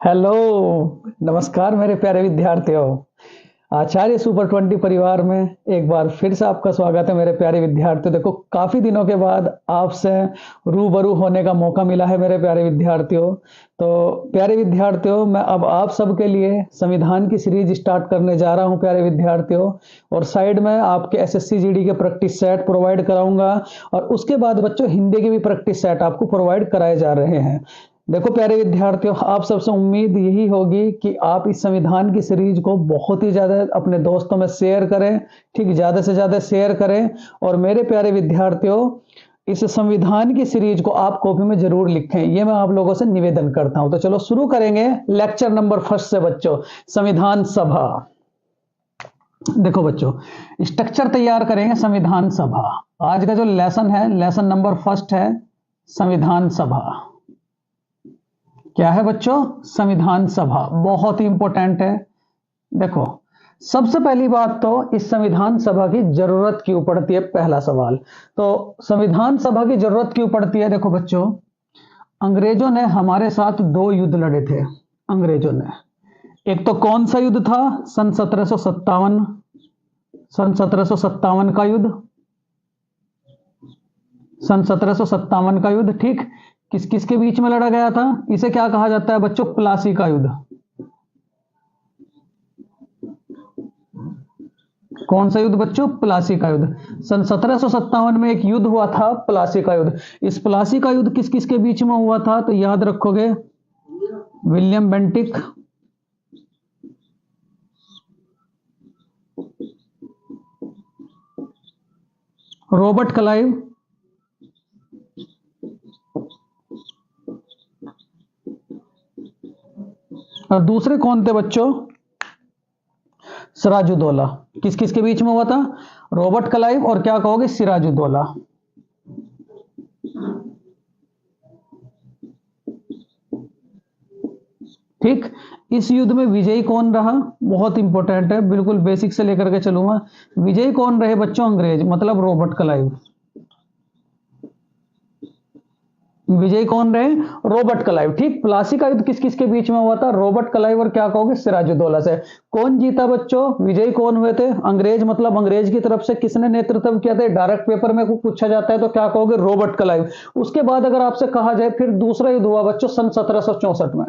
Hello. नमस्कार मेरे प्यारे विद्यार्थियों। आचार्य सुपर 20 परिवार में एक बार फिर से आपका स्वागत है मेरे प्यारे विद्यार्थियों। देखो, काफी दिनों के बाद आपसे रूबरू होने का मौका मिला है मेरे प्यारे विद्यार्थियों। तो प्यारे विद्यार्थियों, मैं अब आप सबके लिए संविधान की सीरीज स्टार्ट करने जा रहा हूं प्यारे विद्यार्थियों। और साइड में आपके एसएससी जीडी के प्रैक्टिस सेट प्रोवाइड कराऊंगा और उसके बाद बच्चों हिंदी के भी प्रैक्टिस सेट आपको प्रोवाइड कराए जा रहे हैं। देखो प्यारे विद्यार्थियों, आप सबसे उम्मीद यही होगी कि आप इस संविधान की सीरीज को बहुत ही ज्यादा अपने दोस्तों में शेयर करें। ठीक, ज्यादा से ज्यादा शेयर करें। और मेरे प्यारे विद्यार्थियों, इस संविधान की सीरीज को आप कॉपी में जरूर लिखें, ये मैं आप लोगों से निवेदन करता हूं। तो चलो शुरू करेंगे लेक्चर नंबर फर्स्ट से बच्चों, संविधान सभा। देखो बच्चों, स्ट्रक्चर तैयार करेंगे संविधान सभा। आज का जो लेसन है, लेसन नंबर फर्स्ट है संविधान सभा। क्या है बच्चों? संविधान सभा बहुत ही इंपॉर्टेंट है। देखो, सबसे पहली बात तो इस संविधान सभा की जरूरत क्यों पड़ती है, पहला सवाल। तो संविधान सभा की जरूरत क्यों पड़ती है? देखो बच्चों, अंग्रेजों ने हमारे साथ दो युद्ध लड़े थे। अंग्रेजों ने, एक तो कौन सा युद्ध था? सन 1757, सन 1757 का युद्ध, सन 1757 का युद्ध। ठीक, किस किस के बीच में लड़ा गया था? इसे क्या कहा जाता है बच्चों? प्लासी का युद्ध। कौन सा युद्ध बच्चों? प्लासी का युद्ध। सन 1757 में एक युद्ध हुआ था, प्लासी का युद्ध। इस प्लासी का युद्ध किस किस के बीच में हुआ था? तो याद रखोगे, विलियम बेंटिक, रॉबर्ट क्लाइव और दूसरे कौन थे बच्चों? सिराजुद्दौला। किस किस के बीच में हुआ था? रॉबर्ट क्लाइव और क्या कहोगे? सिराजुद्दौला। ठीक, इस युद्ध में विजयी कौन रहा? बहुत इंपॉर्टेंट है, बिल्कुल बेसिक से लेकर के चलूंगा। विजयी कौन रहे बच्चों? अंग्रेज, मतलब रॉबर्ट क्लाइव। विजयी कौन रहे? Robert Clive. ठीक, प्लासी का युद्ध किस किस के बीच में हुआ था? रॉबर्ट क्लाइव और क्या कहोगे? सिराजुद्दौला से। कौन जीता बच्चों? विजयी कौन हुए थे? अंग्रेज, मतलब अंग्रेज की तरफ से किसने नेतृत्व किया था? डायरेक्ट पेपर में पूछा जाता है तो क्या कहोगे? Robert Clive. उसके बाद अगर आपसे कहा जाए फिर दूसरा युद्ध हुआ बच्चों सन 1764 में।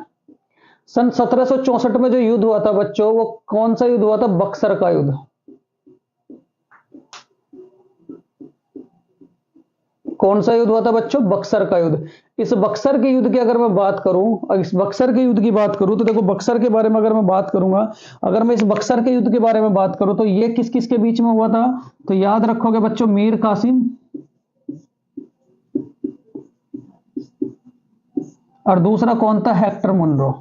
सन 1764 में जो युद्ध हुआ था बच्चों, वो कौन सा युद्ध हुआ था? बक्सर का युद्ध। कौन सा युद्ध हुआ था बच्चों? बक्सर का युद्ध। इस बक्सर के युद्ध की अगर मैं बात करूं, और इस बक्सर के युद्ध की बात करूं, तो देखो बक्सर के बारे में अगर मैं बात करूंगा, अगर मैं इस बक्सर के युद्ध के बारे में बात करूं, तो ये किस किस के बीच में हुआ था? तो याद रखोगे बच्चों, मीर कासिम और दूसरा कौन था? Hector Munro.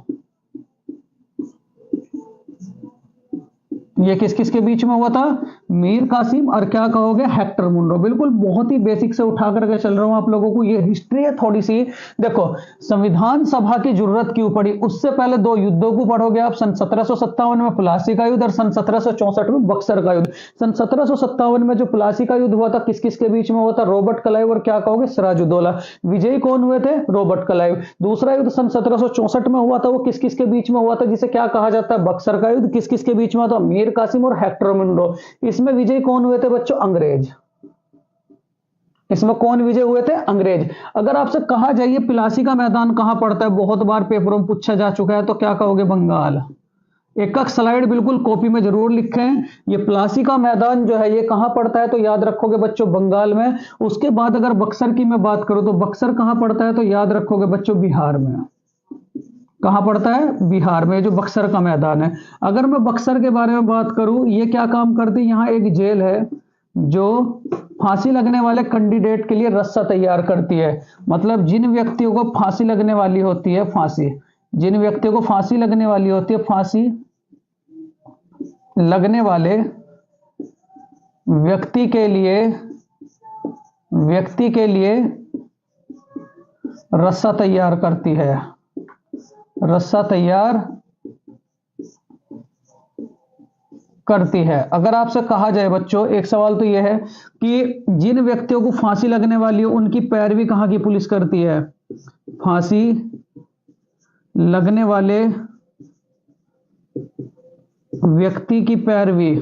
ये किस किस के बीच में हुआ था? मीर कासिम और क्या कहोगे? Hector Munro. बिल्कुल बहुत ही बेसिक से उठा करके चल रहा हूं आप लोगों को, ये हिस्ट्री है थोड़ी सी। देखो, संविधान सभा की जरूरत क्यों पड़ी? उससे पहले दो युद्धों को पढ़ोगे आप, सन 1757 में प्लासी का युद्ध और सन 1764 में बक्सर का युद्ध। सन 1757 में जो प्लासी का युद्ध हुआ था, किस किस के बीच में हुआ था? रॉबर्ट क्लाइव और क्या कहोगे? सिराजुद्दौला। विजयी कौन हुए थे? Robert Clive. दूसरा युद्ध सन 1764 में हुआ था, वो किस किस के बीच में हुआ था, जिसे क्या कहा जाता है? बक्सर का युद्ध। किस किस के बीच में हुआ था? मीर कासिम और हेक्टर मुनरो। इसमें विजय कौन हुए थे बच्चों? अंग्रेज। इसमें कौन विजय हुए थे? अंग्रेज। अगर आपसे कहा जाए ये प्लासी का मैदान कहां पड़ता है, बहुत बार पेपरों में पूछा जा चुका है, तो क्या कहोगे? बंगाल। एक एक स्लाइड बिल्कुल कॉपी में जरूर लिखें। ये प्लासी का मैदान जो है ये कहां पड़ता है? तो याद रखोगे बच्चों, बंगाल में। उसके बाद अगर बक्सर की मैं बात करूं, तो बक्सर कहां पड़ता है? तो याद रखोगे बच्चों, बिहार में। कहां पड़ता है? बिहार में, जो बक्सर का मैदान है। अगर मैं बक्सर के बारे में बात करूं, ये क्या काम करती है? यहां एक जेल है जो फांसी लगने वाले कैंडिडेट के लिए रस्सा तैयार करती है। मतलब जिन व्यक्तियों को फांसी लगने वाली होती है, फांसी, जिन व्यक्तियों को फांसी लगने वाली होती है, फांसी लगने वाले व्यक्ति के लिए, व्यक्ति के लिए रस्सा तैयार करती है, रस्सा तैयार करती है। अगर आपसे कहा जाए बच्चों, एक सवाल तो यह है कि जिन व्यक्तियों को फांसी लगने वाली है, उनकी पैरवी कहां की पुलिस करती है? फांसी लगने वाले व्यक्ति की पैरवी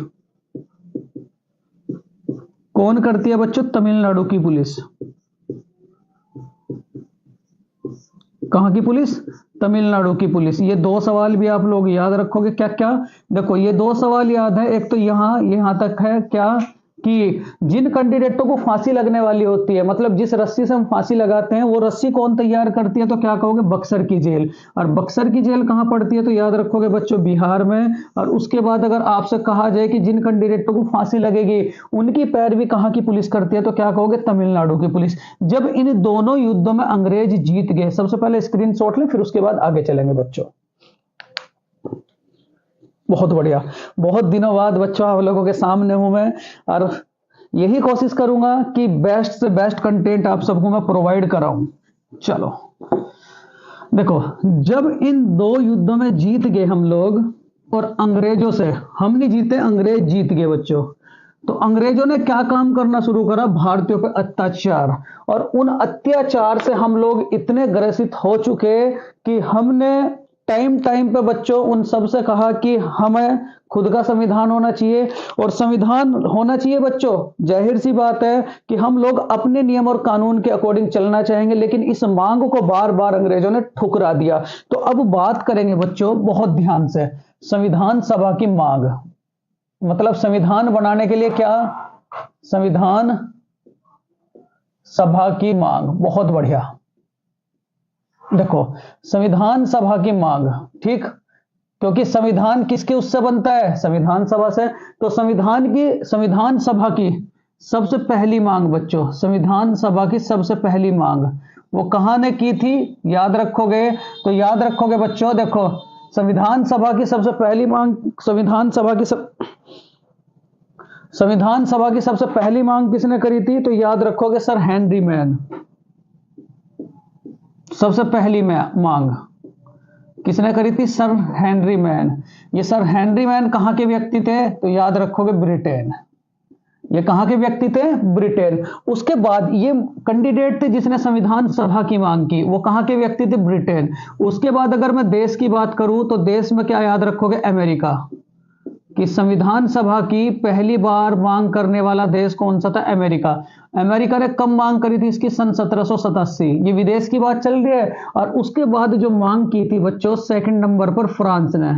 कौन करती है बच्चों? तमिलनाडु की पुलिस। कहां की पुलिस? तमिलनाडु की पुलिस। ये दो सवाल भी आप लोग याद रखोगे। क्या क्या? देखो ये दो सवाल याद है। एक तो यहां तक है क्या कि जिन कैंडिडेटों को फांसी लगने वाली होती है, मतलब जिस रस्सी से हम फांसी लगाते हैं, वो रस्सी कौन तैयार करती है? तो क्या कहोगे? बक्सर की जेल। और बक्सर की जेल कहां पड़ती है? तो याद रखोगे बच्चों, बिहार में। और उसके बाद अगर आपसे कहा जाए कि जिन कैंडिडेटों को फांसी लगेगी उनकी पैरवी कहां की पुलिस करती है, तो क्या कहोगे? तमिलनाडु की पुलिस। जब इन दोनों युद्धों में अंग्रेज जीत गए, सबसे पहले स्क्रीनशॉट लें, फिर उसके बाद आगे चलेंगे बच्चों। बहुत बढ़िया। बहुत दिनों बाद बच्चों आप लोगों के सामने हूं मैं, और यही कोशिश करूंगा कि बेस्ट से बेस्ट कंटेंट आप सबको मैं प्रोवाइड कराऊं। चलो देखो, जब इन दो युद्धों में जीत गए हम लोग, और अंग्रेजों से हम नहीं जीते, अंग्रेज जीत गए बच्चों, तो अंग्रेजों ने क्या काम करना शुरू करा? भारतीयों पर अत्याचार। और उन अत्याचार से हम लोग इतने ग्रसित हो चुके कि हमने टाइम टाइम पे बच्चों उन सब से कहा कि हमें खुद का संविधान होना चाहिए। और संविधान होना चाहिए बच्चों, जाहिर सी बात है कि हम लोग अपने नियम और कानून के अकॉर्डिंग चलना चाहेंगे, लेकिन इस मांग को बार बार अंग्रेजों ने ठुकरा दिया। तो अब बात करेंगे बच्चों बहुत ध्यान से, संविधान सभा की मांग। मतलब संविधान बनाने के लिए क्या? संविधान सभा की मांग। बहुत बढ़िया। देखो, संविधान सभा की मांग, ठीक, क्योंकि संविधान किसके उससे बनता है? संविधान सभा से। तो संविधान सभा की सबसे पहली मांग बच्चों, संविधान सभा की सबसे पहली मांग वो कहां ने की थी? याद रखोगे? तो याद रखोगे बच्चों, देखो संविधान सभा की सबसे पहली मांग, संविधान सभा की सबसे पहली मांग किसने करी थी? तो याद रखोगे सर हेनरी मैन। सबसे पहली मांग किसने करी थी? Sir Henry man. ये सर हेनरी मैन कहां के व्यक्ति थे? तो याद रखोगे ब्रिटेन। ये कहां के व्यक्ति थे? ब्रिटेन। उसके बाद ये कैंडिडेट थे जिसने संविधान सभा की मांग की, वो कहां के व्यक्ति थे? ब्रिटेन। उसके बाद अगर मैं देश की बात करूं तो देश में क्या याद रखोगे? अमेरिका। कि संविधान सभा की पहली बार मांग करने वाला देश कौन सा था? अमेरिका। अमेरिका ने कब मांग करी थी इसकी? सन 1787। ये विदेश की बात चल रही है। और उसके बाद जो मांग की थी बच्चों सेकंड नंबर पर फ्रांस ने।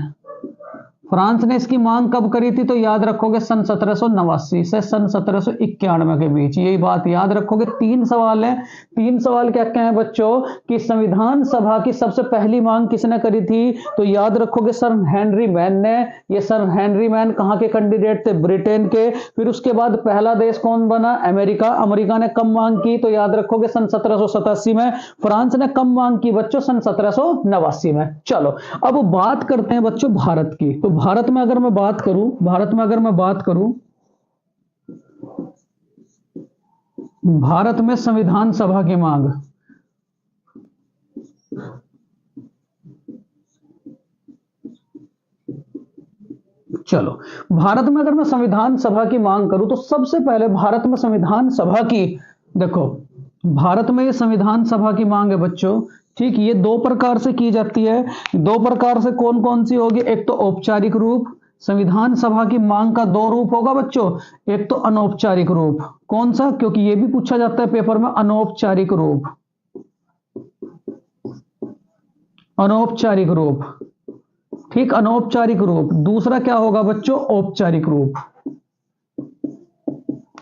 फ्रांस ने इसकी मांग कब करी थी? तो याद रखोगे सन 1789 से सन 1791 के बीच। यही बात याद रखोगे। तीन सवाल है। तीन सवाल क्या क्या है बच्चों? कि संविधान सभा की सबसे पहली मांग किसने करी थी? तो याद रखोगे सर हेनरी मैन ने। ये सर हेनरी मैन कहां के कैंडिडेट थे? ब्रिटेन के। फिर उसके बाद पहला देश कौन बना? अमेरिका। अमेरिका ने कब मांग की? तो याद रखोगे सन 1787 में। फ्रांस ने कब मांग की बच्चों? सन 1789 में। चलो अब बात करते हैं बच्चों भारत की। तो भारत में अगर मैं बात करूं, भारत में संविधान सभा की मांग, चलो भारत में अगर मैं संविधान सभा की मांग करूं तो सबसे पहले भारत में संविधान सभा की, देखो भारत में ये संविधान सभा की मांग है बच्चों, ठीक। ये दो प्रकार से की जाती है। दो प्रकार से कौन कौन सी होगी? एक तो औपचारिक रूप, संविधान सभा की मांग का दो रूप होगा बच्चों। एक तो अनौपचारिक रूप। कौन सा? क्योंकि ये भी पूछा जाता है पेपर में, अनौपचारिक रूप। अनौपचारिक रूप, ठीक, अनौपचारिक रूप। दूसरा क्या होगा बच्चों? औपचारिक रूप।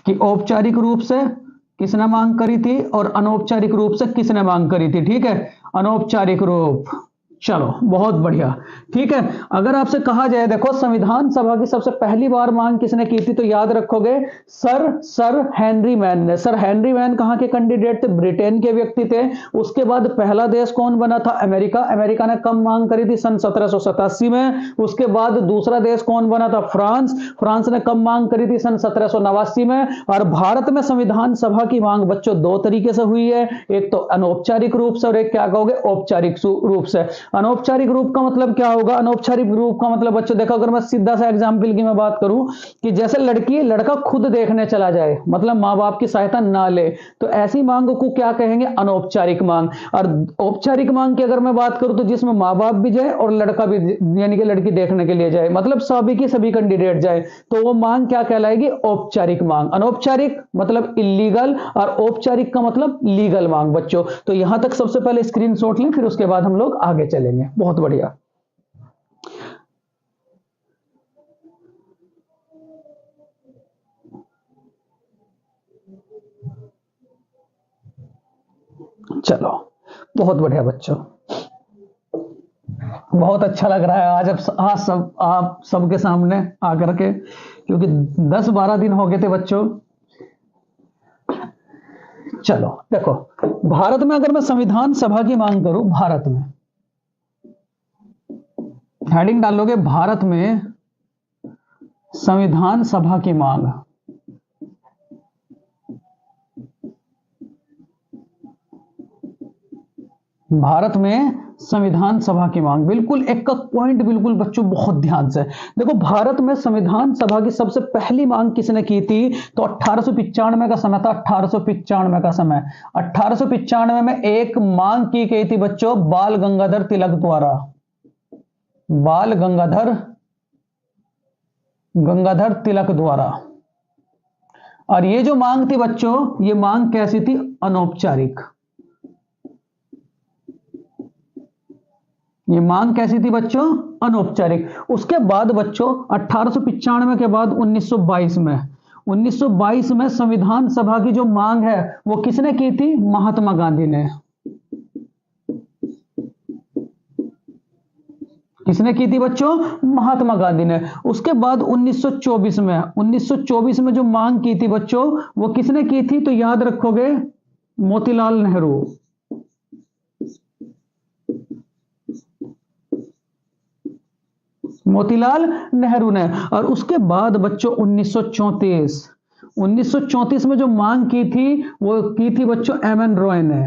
कि औपचारिक रूप से किसने मांग करी थी और अनौपचारिक रूप से किसने मांग करी थी, ठीक है, अनौपचारिक रूप। चलो बहुत बढ़िया, ठीक है। अगर आपसे कहा जाए देखो संविधान सभा की सबसे पहली बार मांग किसने की थी, तो याद रखोगे सर हेनरी मैन ने। सर हेनरी मैन कहां के कैंडिडेट थे? ब्रिटेन के व्यक्ति थे। उसके बाद पहला देश कौन बना था? अमेरिका। अमेरिका ने कब मांग करी थी? सन 1787 में। उसके बाद दूसरा देश कौन बना था? फ्रांस। फ्रांस ने कब मांग करी थी? सन 1789 में। और भारत में संविधान सभा की मांग बच्चों दो तरीके से हुई है, एक तो अनौपचारिक रूप से और एक क्या कहोगे? औपचारिक रूप से। अनौपचारिक रूप का मतलब क्या होगा? अनौपचारिक रूप का मतलब बच्चों देखो, अगर मैं सीधा सा एग्जाम्पल की मैं बात करूं कि जैसे लड़का खुद देखने चला जाए, मतलब माँ बाप की सहायता ना ले, तो ऐसी मांग को क्या कहेंगे? अनौपचारिक मांग। और औपचारिक मांग की अगर मैं बात करूं तो जिसमें माँ बाप भी जाए और लड़का भी, यानी कि लड़की देखने के लिए जाए, मतलब सभी की सभी कैंडिडेट जाए, तो वो मांग क्या कहलाएगी? औपचारिक मांग। अनौपचारिक मतलब इलीगल और औपचारिक का मतलब लीगल मांग बच्चों। तो यहां तक सबसे पहले स्क्रीनशॉट लें, फिर उसके बाद हम लोग आगे चलेंगे। बहुत बढ़िया। चलो, बहुत बढ़िया बच्चों, बहुत अच्छा लग रहा है आज। अब आज सब आप सबके सामने आकर के, क्योंकि 10-12 दिन हो गए थे बच्चों। चलो देखो, भारत में अगर मैं संविधान सभा की मांग करूं, भारत में हेडिंग डालोगे भारत में संविधान सभा की मांग। भारत में संविधान सभा की मांग, बिल्कुल एक पॉइंट, बिल्कुल बच्चों बहुत ध्यान से देखो। भारत में संविधान सभा की सबसे पहली मांग किसने की थी? तो 1895 का समय था। 1895 का समय, 1895 में एक मांग की गई थी बच्चों, बाल गंगाधर तिलक द्वारा। बाल गंगाधर तिलक द्वारा। और ये जो मांग थी बच्चों, ये मांग कैसी थी? अनौपचारिक। ये मांग कैसी थी बच्चों? अनौपचारिक। उसके बाद बच्चों 1895 के बाद 1922 में संविधान सभा की जो मांग है वो किसने की थी? महात्मा गांधी ने। किसने की थी बच्चों? महात्मा गांधी ने। उसके बाद 1924 में जो मांग की थी बच्चों, वो किसने की थी? तो याद रखोगे, मोतीलाल नेहरू। मोतीलाल नेहरू ने। और उसके बाद बच्चों 1934 में जो मांग की थी वो की थी बच्चों एम एन रॉय ने।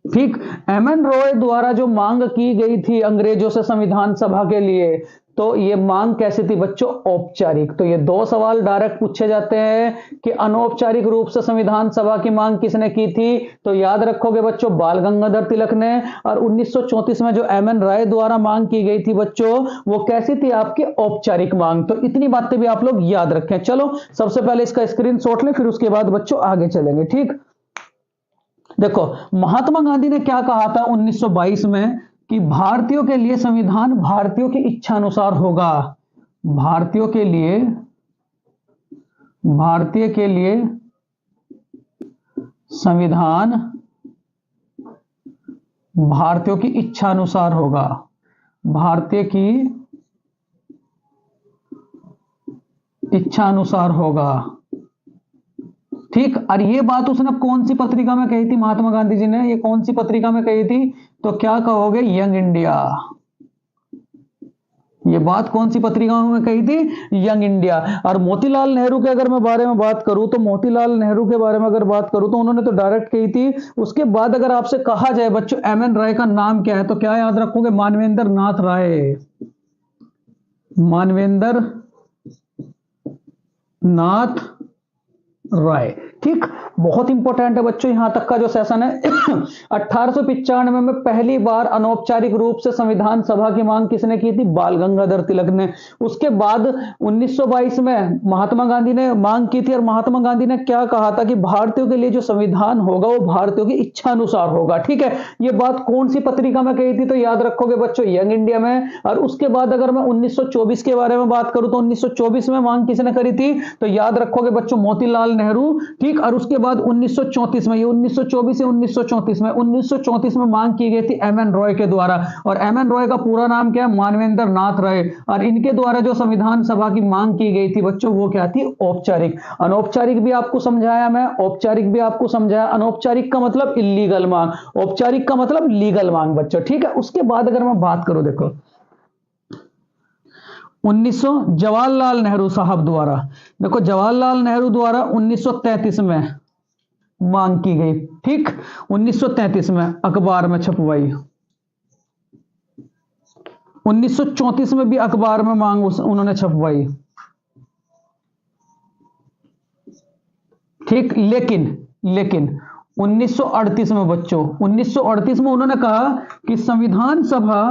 ठीक, एम एन रॉय द्वारा जो मांग की गई थी अंग्रेजों से संविधान सभा के लिए, तो ये मांग कैसी थी बच्चों? औपचारिक। तो ये दो सवाल डायरेक्ट पूछे जाते हैं कि अनौपचारिक रूप से संविधान सभा की मांग किसने की थी? तो याद रखोगे बच्चों, बाल गंगाधर तिलक ने। और 1934 में जो एम एन राय द्वारा मांग की गई थी बच्चों, वो कैसी थी? आपकी औपचारिक मांग। तो इतनी बातें भी आप लोग याद रखें। चलो सबसे पहले इसका स्क्रीनशॉट लें, फिर उसके बाद बच्चों आगे चलेंगे। ठीक, देखो महात्मा गांधी ने क्या कहा था 1922 में कि भारतीयों के लिए संविधान भारतीयों की इच्छा अनुसार होगा। भारतीयों के लिए, भारतीय के लिए संविधान भारतीयों की इच्छा अनुसार होगा। भारतीय की इच्छा अनुसार होगा। ठीक, और ये बात उसने कौन सी पत्रिका में कही थी? महात्मा गांधी जी ने ये कौन सी पत्रिका में कही थी? तो क्या कहोगे? Young India. ये बात कौन सी पत्रिका में कही थी? Young India. और मोतीलाल नेहरू के अगर मैं बारे में बात करूं, तो मोतीलाल नेहरू के बारे में अगर बात करूं तो उन्होंने तो डायरेक्ट कही थी। उसके बाद अगर आपसे कहा जाए बच्चों एम एन राय का नाम क्या है, तो क्या याद रखोगे? मानवेंद्र नाथ राय। मानवेंद्र नाथ राय। ठीक, बहुत इंपॉर्टेंट है बच्चों यहां तक का जो सेशन है। 1895 में पहली बार अनौपचारिक रूप से संविधान सभा की मांग किसने की थी? बाल गंगाधर तिलक ने। उसके बाद 1922 में महात्मा गांधी ने मांग की थी, और महात्मा गांधी ने क्या कहा था कि भारतीयों के लिए जो संविधान होगा वो भारतीयों की इच्छा अनुसार होगा। ठीक है, ये बात कौन सी पत्रिका में कही थी? तो याद रखोगे बच्चों, यंग इंडिया में। और उसके बाद अगर मैं 1924 के बारे में बात करूं, तो 1924 में मांग किसने करी थी? तो याद रखोगे बच्चों, मोतीलाल नेहरू। ठीक, और उसके बाद 1934 में, ये 1924 से 1934 में, 1934 में मांग की गई थी एम एन रॉय के द्वारा। और एम एन रॉय का पूरा नाम क्या है? मानवेंद्र नाथ राय। और इनके द्वारा जो संविधान सभा की मांग की गई थी बच्चों, वो क्या थी? औपचारिक। अनौपचारिक भी आपको समझाया मैं, औपचारिक भी आपको समझाया। अनौपचारिक का मतलब इलीगल मांग, औपचारिक का मतलब लीगल मांग बच्चों। ठीक है, उसके बाद अगर मैं बात करूं, देखो 1900 जवाहरलाल नेहरू साहब द्वारा, देखो जवाहरलाल नेहरू द्वारा 1933 में मांग की गई। ठीक, 1933 में अखबार में छपवाई, 1934 में भी अखबार में मांग उन्होंने छपवाई। ठीक, लेकिन लेकिन 1938 में बच्चों, 1938 में उन्होंने कहा कि संविधान सभा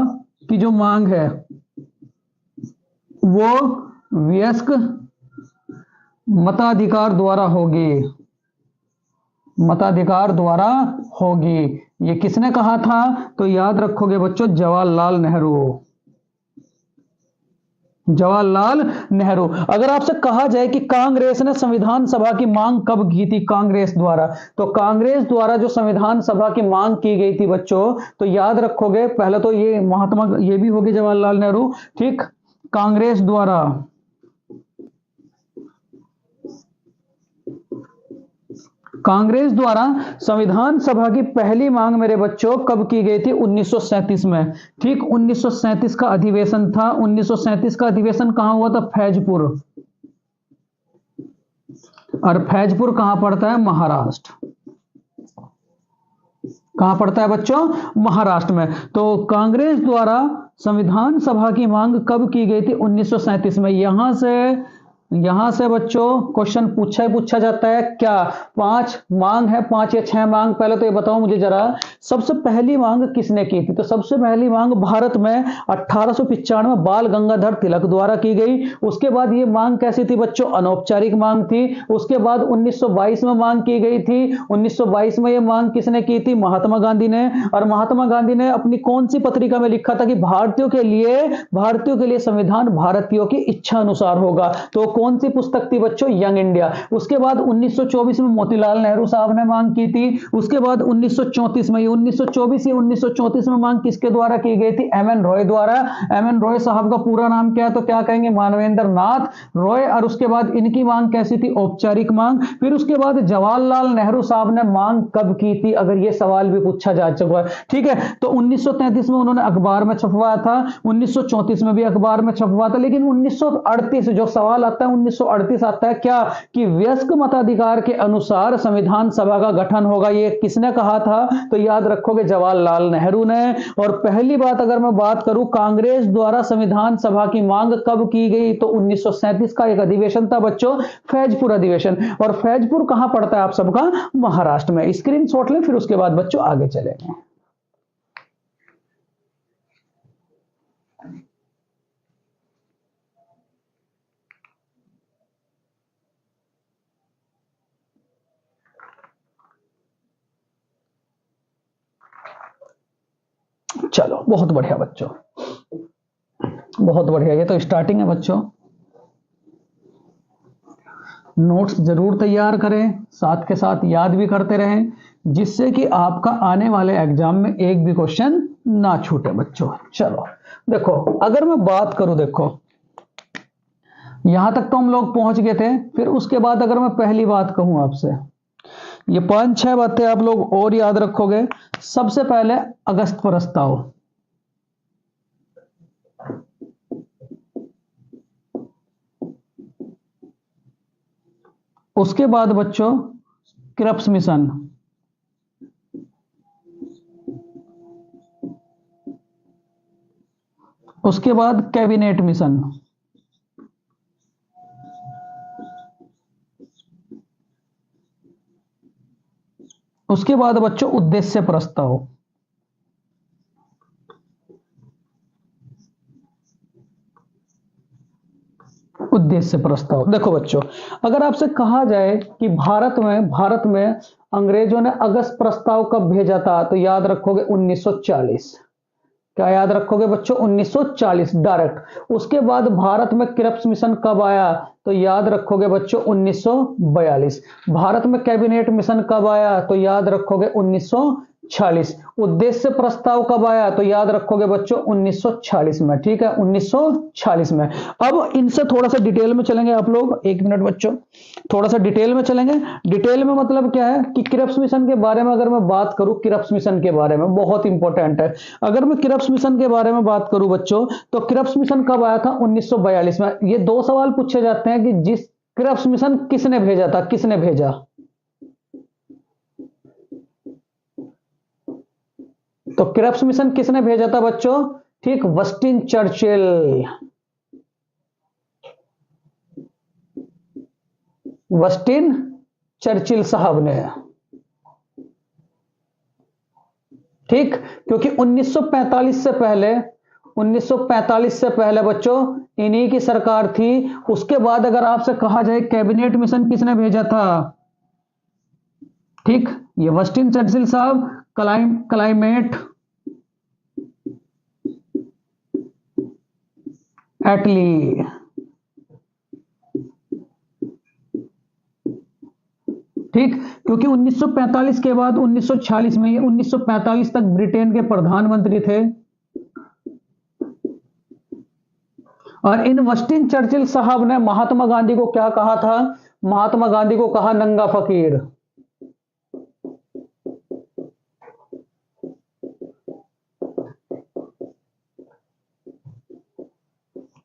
की जो मांग है वो वयस्क मताधिकार द्वारा होगी, मताधिकार द्वारा होगी। ये किसने कहा था? तो याद रखोगे बच्चों, जवाहरलाल नेहरू, जवाहरलाल नेहरू। अगर आपसे कहा जाए कि कांग्रेस ने संविधान सभा की मांग कब की थी कांग्रेस द्वारा, तो कांग्रेस द्वारा जो संविधान सभा की मांग की गई थी बच्चों, तो याद रखोगे पहले तो ये महात्मा, ये भी होगी जवाहरलाल नेहरू। ठीक, कांग्रेस द्वारा कांग्रेस द्वारा संविधान सभा की पहली मांग मेरे बच्चों कब की गई थी? 1937 में। ठीक, 1937 का अधिवेशन था। 1937 का अधिवेशन कहां हुआ था? फैजपुर। और फैजपुर कहां पड़ता है? महाराष्ट्र। कहां पड़ता है बच्चों? महाराष्ट्र में। तो कांग्रेस द्वारा संविधान सभा की मांग कब की गई थी? 1937 में। यहां से बच्चों क्वेश्चन पूछा जाता है क्या? 5 मांग है, 5 या 6 मांग? पहले तो ये बताओ मुझे जरा, सबसे पहली मांग किसने की थी? तो सबसे पहली मांग भारत में 1895 बाल गंगाधर तिलक द्वारा की गई। उसके बाद ये मांग कैसी थी बच्चों? अनौपचारिक मांग थी। उसके बाद 1922 में मांग की गई थी। 1922 में ये मांग किसने की थी? महात्मा गांधी ने। और महात्मा गांधी ने अपनी कौन सी पत्रिका में लिखा था कि भारतीयों के लिए संविधान भारतीयों की इच्छा अनुसार होगा? तो कौन सी पुस्तक थी बच्चों? Young India. उसके बाद 1924 में मोतीलाल नेहरू साहब ने मांग की थी। उसके बाद 1934 में, 1934 में मांग किसके द्वारा की गई थी? एम एन रॉय द्वारा। एम एन रॉय साहब का पूरा नाम क्या है? तो क्या कहेंगे? मानवेंद्र नाथ रॉय। और उसके बाद इनकी मांग कैसी थी? औपचारिक मांग। फिर उसके बाद जवाहरलाल नेहरू साहब ने मांग कब की थी? अगर यह सवाल भी पूछा जा चुका है। ठीक है, तो 1933 में उन्होंने अखबार में छपवाया था, 1934 में भी अखबार में छपवाया था। लेकिन 1938 जो सवाल आता है, 1938 आता है क्या? कि वयस्क मताधिकार के अनुसार संविधान सभा का गठन होगा। ये किसने कहा था? तो याद रखोगे जवाहरलाल नेहरू ने। और पहली बात अगर मैं बात करूं, कांग्रेस द्वारा संविधान सभा की मांग कब की गई? तो 1937 का एक अधिवेशन था बच्चों, फैजपुर अधिवेशन। और फैजपुर कहां पड़ता है आप सबका? महाराष्ट्र में। स्क्रीनशॉट लें, फिर उसके बाद बच्चों आगे चलेंगे। चलो, बहुत बढ़िया बच्चों, बहुत बढ़िया। ये तो स्टार्टिंग है बच्चों। नोट्स जरूर तैयार करें, साथ के साथ याद भी करते रहें, जिससे कि आपका आने वाले एग्जाम में एक भी क्वेश्चन ना छूटे बच्चों। चलो देखो, अगर मैं बात करूं, देखो यहां तक तो हम लोग पहुंच गए थे। फिर उसके बाद अगर मैं पहली बात कहूं आपसे, ये 5-6 बातें आप लोग और याद रखोगे। सबसे पहले अगस्त प्रस्ताव, उसके बाद बच्चों क्रिप्स मिशन, उसके बाद कैबिनेट मिशन, उसके बाद बच्चों उद्देश्य प्रस्ताव, उद्देश्य प्रस्ताव। देखो बच्चों, अगर आपसे कहा जाए कि भारत में अंग्रेजों ने अगस्त प्रस्ताव कब भेजा था, तो याद रखोगे 1940। क्या याद रखोगे बच्चों? 1940 डायरेक्ट। उसके बाद भारत में क्रिप्स मिशन कब आया? तो याद रखोगे बच्चों 1942। भारत में कैबिनेट मिशन कब आया? तो याद रखोगे 1940। उद्देश्य प्रस्ताव कब आया? तो याद रखोगे बच्चों 1940 में। ठीक है, 1940 में। अब इनसे थोड़ा सा डिटेल में चलेंगे आप लोग, 1 मिनट बच्चों, थोड़ा सा डिटेल में चलेंगे। डिटेल में मतलब क्या है कि क्रिप्स मिशन के बारे में अगर मैं बात करूं, क्रिप्स मिशन के बारे में बहुत इंपॉर्टेंट है। अगर मैं क्रिप्स मिशन के बारे में बात करूं बच्चों, तो क्रिप्स मिशन कब आया था? 1942 में। ये 2 सवाल पूछे जाते हैं कि जिस क्रिप्स मिशन किसने भेजा था, किसने भेजा? तो क्रिप्स मिशन किसने भेजा था बच्चों? ठीक, वस्टिन चर्चिल। वस्टिन चर्चिल साहब ने। ठीक, क्योंकि 1945 से पहले बच्चों इन्हीं की सरकार थी। उसके बाद अगर आपसे कहा जाए कैबिनेट मिशन किसने भेजा था? ठीक, ये वस्टिन चर्चिल साहब। क्लाइमेट एटली। ठीक, क्योंकि 1945 के बाद 1946 में, ये 1945 तक ब्रिटेन के प्रधानमंत्री थे। और इन वस्टिन चर्चिल साहब ने महात्मा गांधी को क्या कहा था? महात्मा गांधी को कहा नंगा फकीर।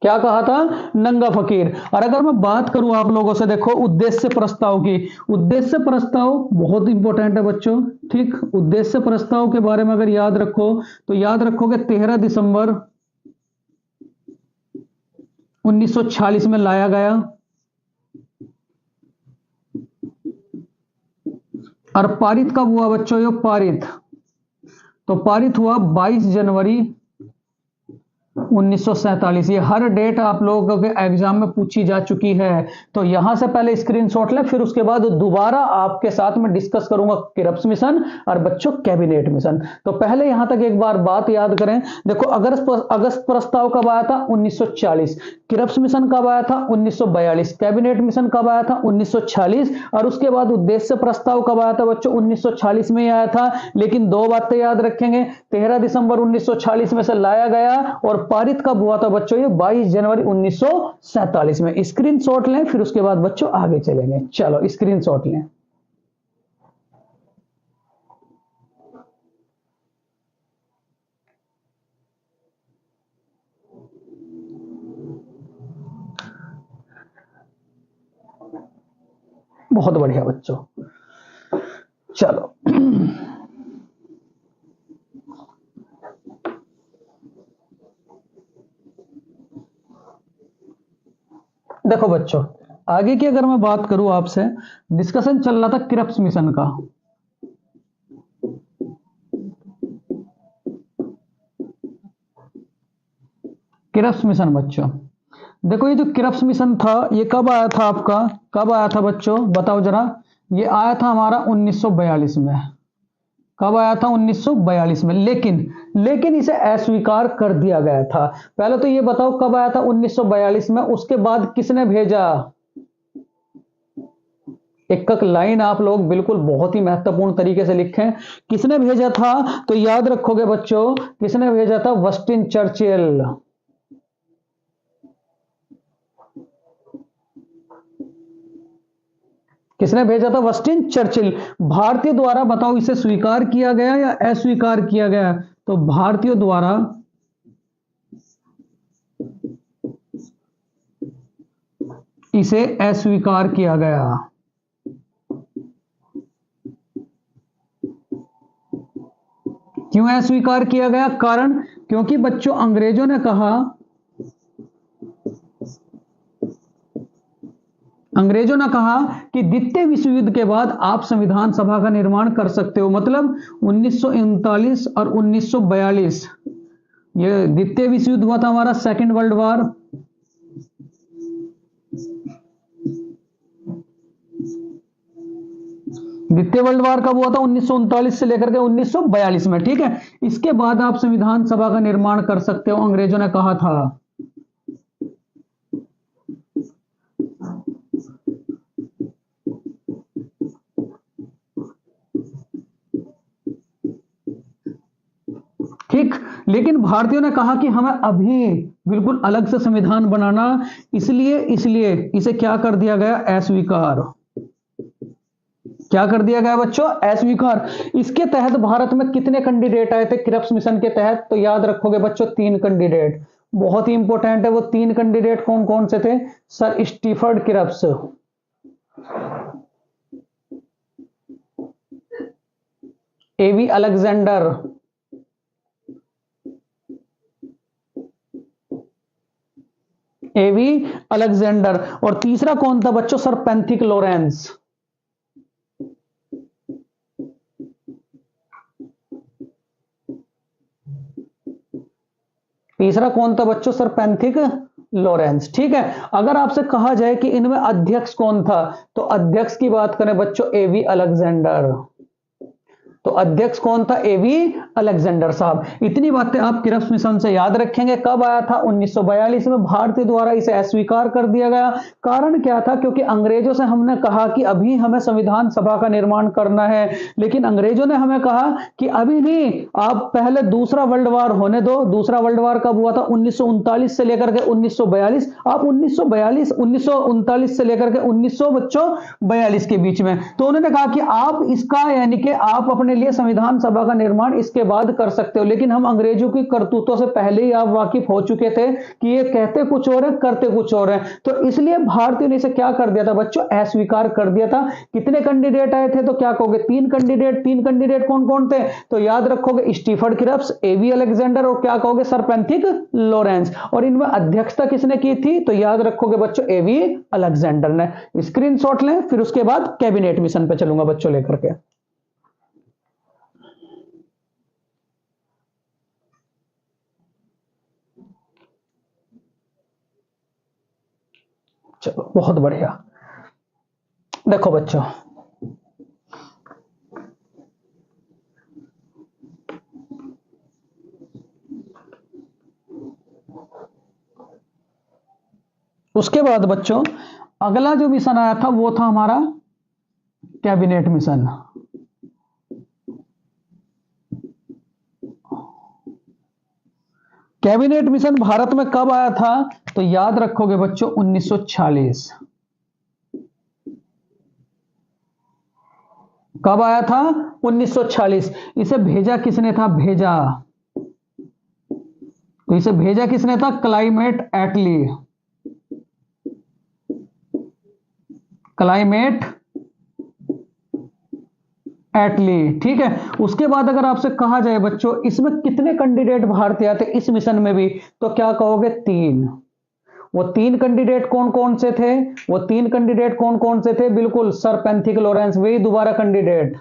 क्या कहा था? नंगा फकीर। और अगर मैं बात करूं आप लोगों से, देखो उद्देश्य प्रस्ताव की। उद्देश्य प्रस्ताव बहुत इंपॉर्टेंट है बच्चों। ठीक, उद्देश्य प्रस्ताव के बारे में अगर याद रखो तो याद रखोगे 13 दिसंबर 1946 में लाया गया। और पारित कब हुआ बच्चों? ये पारित तो पारित हुआ 22 जनवरी 1947। ये हर डेट आप लोगों के एग्जाम में पूछी जा चुकी है, तो यहां से पहले स्क्रीनशॉट लें, फिर उसके बाद दोबारा आपके साथ में डिस्कस करूंगा क्रिप्स मिशन और बच्चों कैबिनेट मिशन। तो पहले यहां तक एक बार बात याद करें। देखो अगस्त प्रस्ताव कब आया था? 1940। क्रिप्स मिशन कब आया था? 1942। कैबिनेट मिशन कब आया था? 1946। और उसके बाद उद्देश्य प्रस्ताव कब आया था बच्चों? 1946 में ही आया था। लेकिन दो बातें याद रखेंगे, 13 दिसंबर 1946 में से लाया गया, और पारित कब हुआ था बच्चों? ये 22 जनवरी 1947 में। स्क्रीनशॉट लें, फिर उसके बाद बच्चों आगे चलेंगे। चलो स्क्रीनशॉट लें। बहुत बढ़िया बच्चों, चलो देखो बच्चों, आगे की अगर मैं बात करूं आपसे, डिस्कशन चल रहा था क्रिप्स मिशन का। क्रिप्स मिशन बच्चों, देखो ये जो क्रिप्स मिशन था ये कब आया था आपका? कब आया था बच्चों, बताओ जरा। ये आया था हमारा 1942 में। कब आया था? 1942 में। लेकिन इसे अस्वीकार कर दिया गया था। पहले तो ये बताओ कब आया था? 1942 में। उसके बाद किसने भेजा? एक एक लाइन आप लोग बिल्कुल बहुत ही महत्वपूर्ण तरीके से लिखें। किसने भेजा था? तो याद रखोगे बच्चों, किसने भेजा था? वस्टिन चर्चिल। किसने भेजा था? वस्टिन चर्चिल। भारतीय द्वारा बताओ इसे स्वीकार किया गया या अस्वीकार किया गया? तो भारतीयों द्वारा इसे अस्वीकार किया गया। क्यों अस्वीकार किया गया? कारण, क्योंकि बच्चों अंग्रेजों ने कहा, कि द्वितीय विश्व युद्ध के बाद आप संविधान सभा का निर्माण कर सकते हो। मतलब 1939 और 1942, ये द्वितीय विश्व युद्ध हुआ था हमारा, सेकेंड वर्ल्ड वॉर। द्वितीय वर्ल्ड वॉर कब हुआ था? 1939 से लेकर के 1942 में। ठीक है, इसके बाद आप संविधान सभा का निर्माण कर सकते हो, अंग्रेजों ने कहा था। ठीक, लेकिन भारतीयों ने कहा कि हमें अभी बिल्कुल अलग से संविधान बनाना, इसलिए इसे क्या कर दिया गया? अस्वीकार। क्या कर दिया गया बच्चों? अस्वीकार। इसके तहत भारत में कितने कैंडिडेट आए थे क्रिप्स मिशन के तहत? तो याद रखोगे बच्चों 3 कैंडिडेट। बहुत ही इंपॉर्टेंट है, वो 3 कैंडिडेट कौन कौन से थे? Sir Stafford Cripps, A V Alexander A V Alexander. और तीसरा कौन था बच्चों? Sir Pethick Lawrence. तीसरा कौन था बच्चों? Sir Pethick Lawrence. ठीक है, अगर आपसे कहा जाए कि इनमें अध्यक्ष कौन था, तो अध्यक्ष की बात करें बच्चों, एवी अलेक्जेंडर। तो अध्यक्ष कौन था? एवी अलेक्जेंडर साहब। इतनी बातें आप क्रिप्स मिशन से याद रखेंगे। कब आया था? 1942 में भारतीय द्वारा इसे अस्वीकार कर दिया गया। कारण क्या था? क्योंकि अंग्रेजों से हमने कहा कि अभी हमें संविधान सभा का निर्माण करना है, लेकिन अंग्रेजों ने हमें कहा कि अभी नहीं, आप पहले दूसरा वर्ल्ड वार होने दो। दूसरा वर्ल्ड वार कब हुआ था? 1939 से लेकर के 1942। आप 1939 से लेकर के 1942 के बीच में, तो उन्होंने कहा कि आप इसका यानी कि आप अपने लिए संविधान सभा का निर्माण इसके बाद कर सकते हो। लेकिन हम अंग्रेजों की करतूतों से पहले ही आप वाकिफ हो चुके थे कि ये कहते कुछ और है, करते कुछ और है। तो इसलिए भारतीयों ने इसे क्या कर दिया था बच्चों? अस्वीकार कर दिया था। कितने कैंडिडेट आए थे? तो क्या कहोगे? 3 कैंडिडेट। 3 कैंडिडेट कौन कौन थे? तो याद रखोगे, स्टीफर्ड क्रिप्स, एवी अलेक्जेंडर, और क्या कहोगे? Sir Pethick Lawrence. और इनमें अध्यक्षता किसने की थी? तो याद रखोगे बच्चों, एवी अलेक्जेंडर ने। स्क्रीनशॉट लें, फिर उसके बाद कैबिनेट मिशन पे चलूंगा बच्चों लेकर के। चलो बहुत बढ़िया। देखो बच्चों, उसके बाद बच्चों अगला जो मिशन आया था वो था हमारा cabinet mission. Cabinet mission Bharat में कब आया था? तो याद रखोगे बच्चों, 1946। कब आया था? 1946। इसे भेजा किसने था? भेजा, तो इसे भेजा किसने था? क्लाइमेट एटली। क्लाइमेट एटली, ठीक है। उसके बाद अगर आपसे कहा जाए बच्चों, इसमें कितने कैंडिडेट भारतीय आते इस मिशन में भी, तो क्या कहोगे? 3। वो 3 कैंडिडेट कौन कौन से थे? वो 3 कैंडिडेट कौन कौन से थे? बिल्कुल सर पेंथिक लॉरेंस, वही दोबारा कैंडिडेट।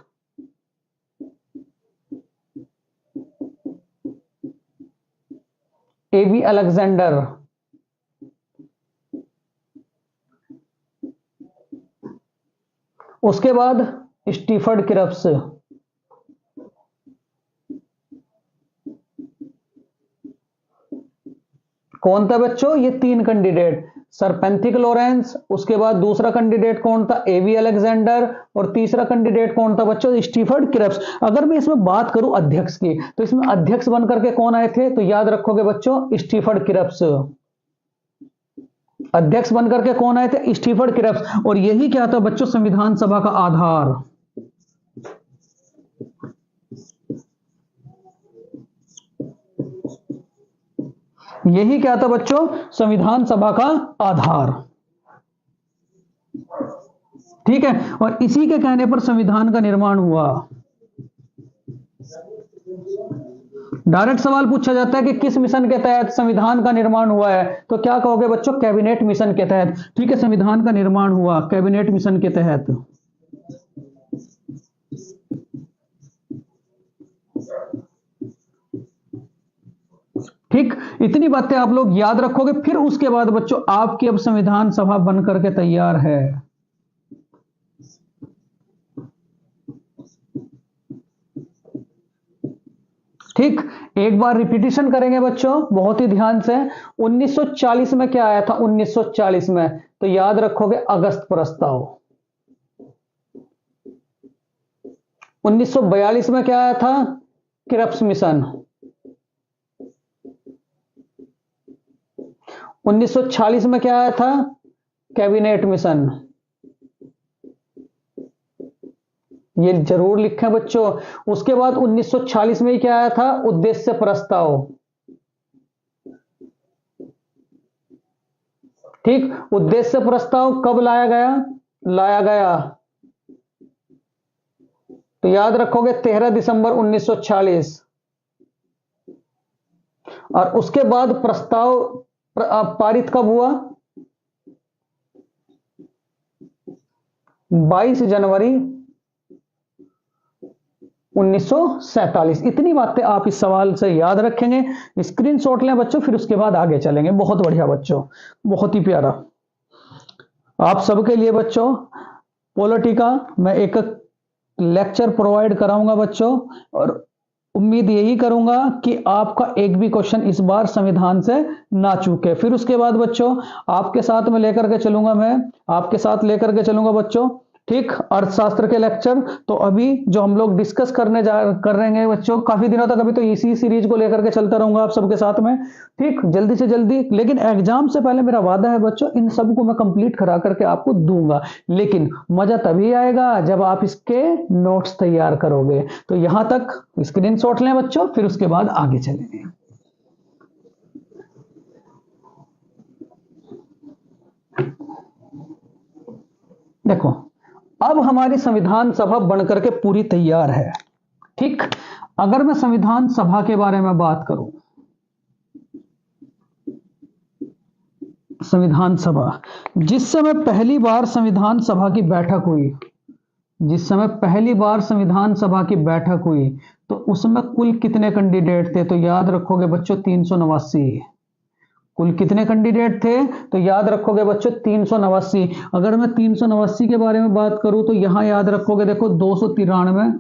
एवी अलेक्जेंडर, उसके बाद स्टीफर्ड क्रिप्स। कौन था बच्चों? ये 3 कैंडिडेट, सर पेंथिक लॉरेंस, उसके बाद दूसरा कैंडिडेट कौन था? एवी अलेक्जेंडर, और तीसरा कैंडिडेट कौन था बच्चों? Stafford Cripps. अगर मैं इसमें बात करूं अध्यक्ष की, तो इसमें अध्यक्ष बनकर के कौन आए थे? तो याद रखोगे बच्चों, स्टीफर्ड क्रिप्स। अध्यक्ष बनकर के कौन आए थे? Stafford Cripps. और यही क्या था बच्चों? संविधान सभा का आधार। यही क्या था बच्चों? संविधान सभा का आधार। ठीक है, और इसी के कहने पर संविधान का निर्माण हुआ। डायरेक्ट सवाल पूछा जाता है कि किस मिशन के तहत संविधान का निर्माण हुआ है, तो क्या कहोगे बच्चों? कैबिनेट मिशन के तहत। ठीक है, संविधान का निर्माण हुआ कैबिनेट मिशन के तहत। ठीक, इतनी बातें आप लोग याद रखोगे। फिर उसके बाद बच्चों आपकी अब संविधान सभा बनकर के तैयार है। ठीक, एक बार रिपीटिशन करेंगे बच्चों बहुत ही ध्यान से। 1940 में क्या आया था? 1940 में, तो याद रखोगे अगस्त प्रस्ताव। 1942 में क्या आया था? Cripps mission. 1940 में क्या आया था? Cabinet mission. ये जरूर लिखें बच्चों। उसके बाद 1940 में ही क्या आया था? उद्देश्य प्रस्ताव। ठीक, उद्देश्य प्रस्ताव कब लाया गया? तो याद रखोगे 13 दिसंबर 1940। और उसके बाद प्रस्ताव पारित कब हुआ? 22 जनवरी 1947। इतनी बातें आप इस सवाल से याद रखेंगे, स्क्रीनशॉट लें बच्चों, फिर उसके बाद आगे चलेंगे। बहुत बढ़िया बच्चों, बहुत ही प्यारा। आप सबके लिए बच्चों पॉलिटी का मैं एक लेक्चर प्रोवाइड कराऊंगा बच्चों, और उम्मीद यही करूंगा कि आपका एक भी क्वेश्चन इस बार संविधान से ना चूके। फिर उसके बाद बच्चों आपके साथ में लेकर के चलूंगा, मैं आपके साथ लेकर के चलूंगा बच्चों, ठीक, अर्थशास्त्र के लेक्चर। तो अभी जो हम लोग डिस्कस कर रहे हैं बच्चों काफी दिनों तक, अभी तो इसी सीरीज को लेकर के चलता रहूंगा आप सबके साथ में, ठीक, जल्दी से जल्दी। लेकिन एग्जाम से पहले मेरा वादा है बच्चों, इन सब को मैं कंप्लीट करा करके आपको दूंगा। लेकिन मजा तभी आएगा जब आप इसके नोट्स तैयार करोगे। तो यहां तक स्क्रीनशॉट लें बच्चों, फिर उसके बाद आगे चलेंगे। देखो, अब हमारी संविधान सभा बनकर के पूरी तैयार है, ठीक। अगर मैं संविधान सभा के बारे में बात करूं, संविधान सभा, जिस समय पहली बार संविधान सभा की बैठक हुई, जिस समय पहली बार संविधान सभा की बैठक हुई, तो उसमें कुल कितने कैंडिडेट थे? तो याद रखोगे बच्चों 389। कुल कितने कैंडिडेट थे? तो याद रखोगे बच्चों 389। अगर मैं 389 के बारे में बात करूं तो यहां याद रखोगे, देखो 293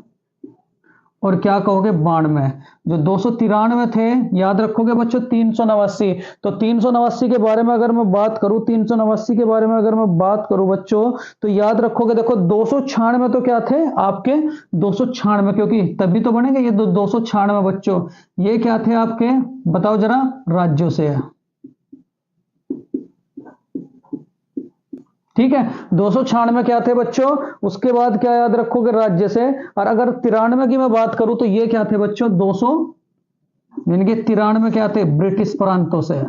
और क्या कहोगे 92। जो 293 थे याद रखोगे बच्चों 389। तो 389 के बारे में अगर मैं बात करूं, 389 के बारे में अगर मैं बात करूं बच्चों, तो याद रखोगे देखो 296 तो क्या थे आपके? 296, क्योंकि तभी तो बनेंगे ये 296 बच्चों। ये क्या थे आपके? बताओ जरा, राज्यों से, ठीक है। 296 क्या थे बच्चों? उसके बाद क्या याद रखोगे? राज्य से। और अगर 93 की मैं बात करूं तो ये क्या थे बच्चों? 200, यानी कि 93 क्या थे? ब्रिटिश प्रांतों से।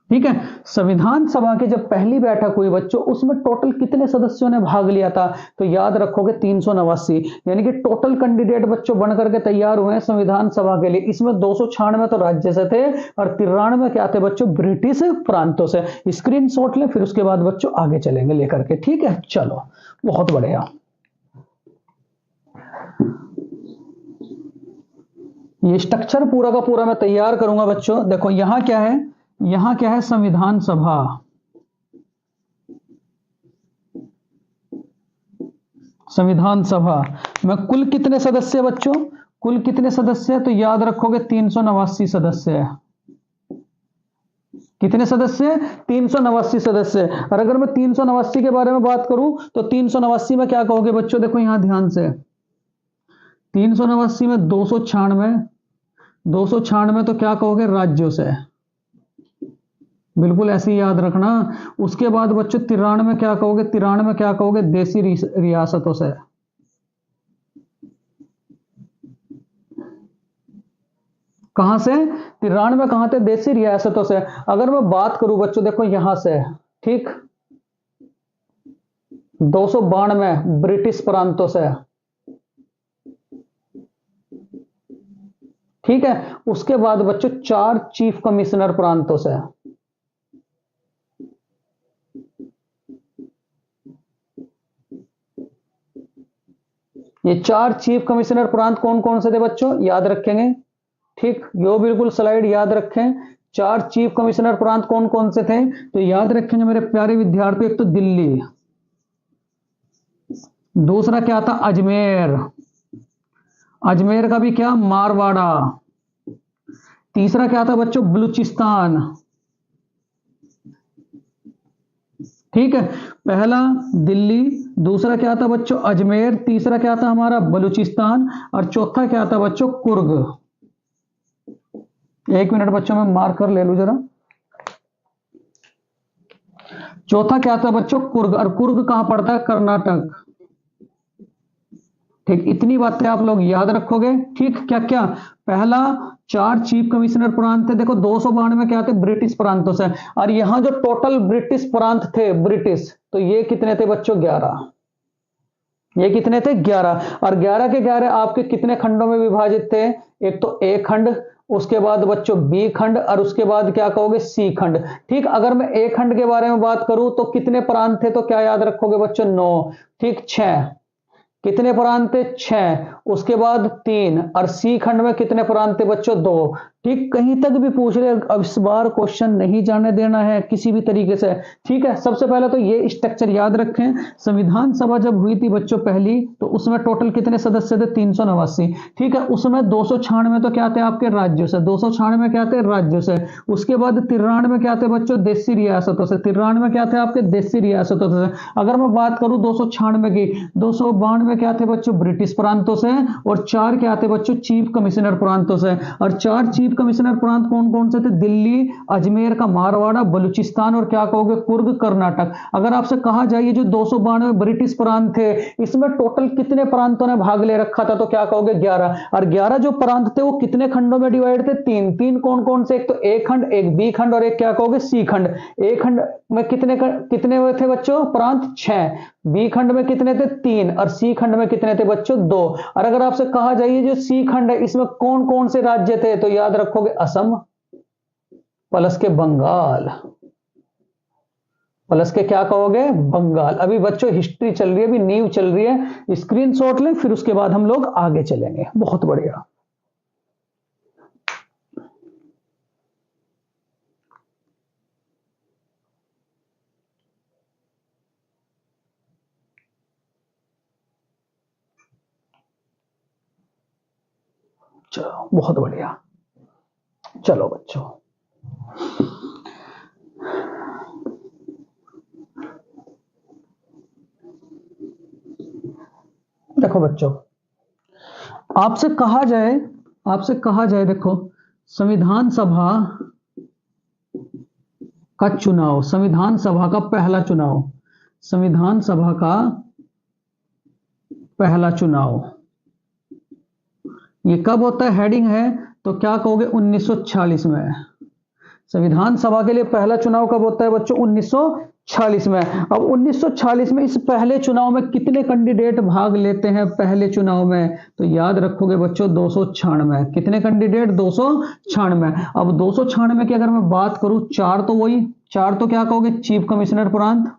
ठीक है। संविधान सभा की जब पहली बैठक हुई बच्चों, उसमें टोटल कितने सदस्यों ने भाग लिया था? तो याद रखोगे 389, यानी कि टोटल कैंडिडेट बच्चों बनकर के तैयार हुए हैं संविधान सभा के लिए। इसमें 296 तो राज्य से थे और 93 क्या थे बच्चों? ब्रिटिश प्रांतों से। स्क्रीनशॉट लें, फिर उसके बाद बच्चों आगे चलेंगे लेकर के, ठीक है। चलो, बहुत बढ़िया। ये स्ट्रक्चर पूरा का पूरा मैं तैयार करूंगा बच्चों। देखो यहां क्या है, यहां क्या है? संविधान सभा। संविधान सभा में कुल कितने सदस्य बच्चों? कुल कितने सदस्य? तो याद रखोगे 389 सदस्य। कितने सदस्य? 389 सदस्य। और अगर मैं 389 के बारे में बात करूं तो 389 में क्या कहोगे बच्चों? देखो यहां ध्यान से, 389 में 296, 296 तो क्या कहोगे? राज्यों से। बिल्कुल ऐसे ही याद रखना। उसके बाद बच्चों 93 क्या कहोगे? 93 क्या कहोगे? देशी रियासतों से। कहां से? 93 कहां थे? देशी रियासतों से। अगर मैं बात करूं बच्चों, देखो यहां से, ठीक, 292 ब्रिटिश प्रांतों से, ठीक है। उसके बाद बच्चों 4 चीफ कमिश्नर प्रांतों से। ये 4 चीफ कमिश्नर प्रांत कौन कौन से थे बच्चों? याद रखेंगे, ठीक, यो बिल्कुल स्लाइड याद रखें। 4 चीफ कमिश्नर प्रांत कौन कौन से थे? तो याद रखेंगे मेरे प्यारे विद्यार्थी, एक तो दिल्ली, दूसरा क्या था? अजमेर, अजमेर का भी क्या? मारवाड़ा। तीसरा क्या था बच्चों? बलूचिस्तान, ठीक है। पहला दिल्ली, दूसरा क्या था बच्चों? अजमेर, तीसरा क्या था हमारा? बलूचिस्तान, और चौथा क्या था बच्चों? कुर्ग। एक मिनट बच्चों, मैं मार्कर ले लूं जरा। चौथा क्या था बच्चों? कुर्ग। और कुर्ग कहां पड़ता है? कर्नाटक, ठीक। इतनी बातें आप लोग याद रखोगे, ठीक। क्या क्या? पहला 4 चीफ कमिश्नर प्रांत थे, देखो 292 क्या थे? ब्रिटिश प्रांतों से। और यहां जो टोटल ब्रिटिश प्रांत थे, ब्रिटिश, तो ये कितने थे बच्चों? 11। ये कितने थे 11, और 11 के 11 आपके कितने खंडों में विभाजित थे, एक तो ए खंड, उसके बाद बच्चों बी खंड, और उसके बाद क्या कहोगे सी खंड। ठीक, अगर मैं ए खंड के बारे में बात करूं तो कितने प्रांत थे, तो क्या याद रखोगे बच्चों 9। ठीक, 6, कितने प्रांत थे 6, उसके बाद 3, और सी खंड में कितने प्रांत थे बच्चों 2। ठीक, कहीं तक भी पूछ रहे, अब इस बार क्वेश्चन नहीं जाने देना है किसी भी तरीके से। ठीक है, सबसे पहले तो ये स्ट्रक्चर याद रखें। संविधान सभा जब हुई थी बच्चों पहली, तो उसमें टोटल कितने सदस्य थे 389। ठीक है, उसमें 296 तो क्या थे आपके राज्यों से, 296 क्या थे राज्यों से। उसके बाद 93 क्या थे बच्चों देशी रियासतों से, 93 क्या थे आपके देशी रियासतों से। अगर मैं बात करूं 296 की, 292 क्या थे बच्चों ब्रिटिश प्रांतों से, और 4 क्या थे बच्चों चीफ कमिश्नर प्रांतों से। और 4 चीफ कमिश्नर प्रांत कौन कौन से थे, दिल्ली, अजमेर का मारवाड़ा, बलूचिस्तान, और क्या कहोगे कुर्ग कर्नाटक। अगर आपसे कहा जाए जो 292 ब्रिटिश प्रांत थे, इसमें टोटल कितने प्रांतों ने भाग ले रखा था, तो क्या कहोगे 11। और 11 जो प्रांत थे वो कितने खंडों में डिवाइड थे, 3 3 कौन कौन से, एक तो ए खंड, एक बी खंड, और एक क्या कहोगे सी खंड। ए खंड में कितने हुए थे बच्चों प्रांत 6, बी खंड में कितने थे 3, और सी खंड में कितने थे बच्चों 2। और अगर आपसे कहा जाए जो सी खंड है इसमें कौन कौन से राज्य थे, तो याद रखोगे असम प्लस के बंगाल, प्लस के क्या कहोगे बंगाल। अभी बच्चों हिस्ट्री चल रही है, अभी नींव चल रही है, स्क्रीनशॉट लें, फिर उसके बाद हम लोग आगे चलेंगे। बहुत बढ़िया। चलो बहुत बढ़िया। चलो बच्चों, देखो बच्चों, आपसे कहा जाए देखो, संविधान सभा का चुनाव, संविधान सभा का पहला चुनाव, संविधान सभा का पहला चुनाव ये कब होता है, हेडिंग है, तो क्या कहोगे 1946 में। संविधान सभा के लिए पहला चुनाव कब होता है बच्चों, 1946 में। अब 1946 में इस पहले चुनाव में कितने कैंडिडेट भाग लेते हैं पहले चुनाव में, तो याद रखोगे बच्चों 296। कितने कैंडिडेट, 296। अब 296 की अगर मैं बात करूं, 4 तो वही, 4 तो क्या कहोगे चीफ कमिश्नर प्रांत,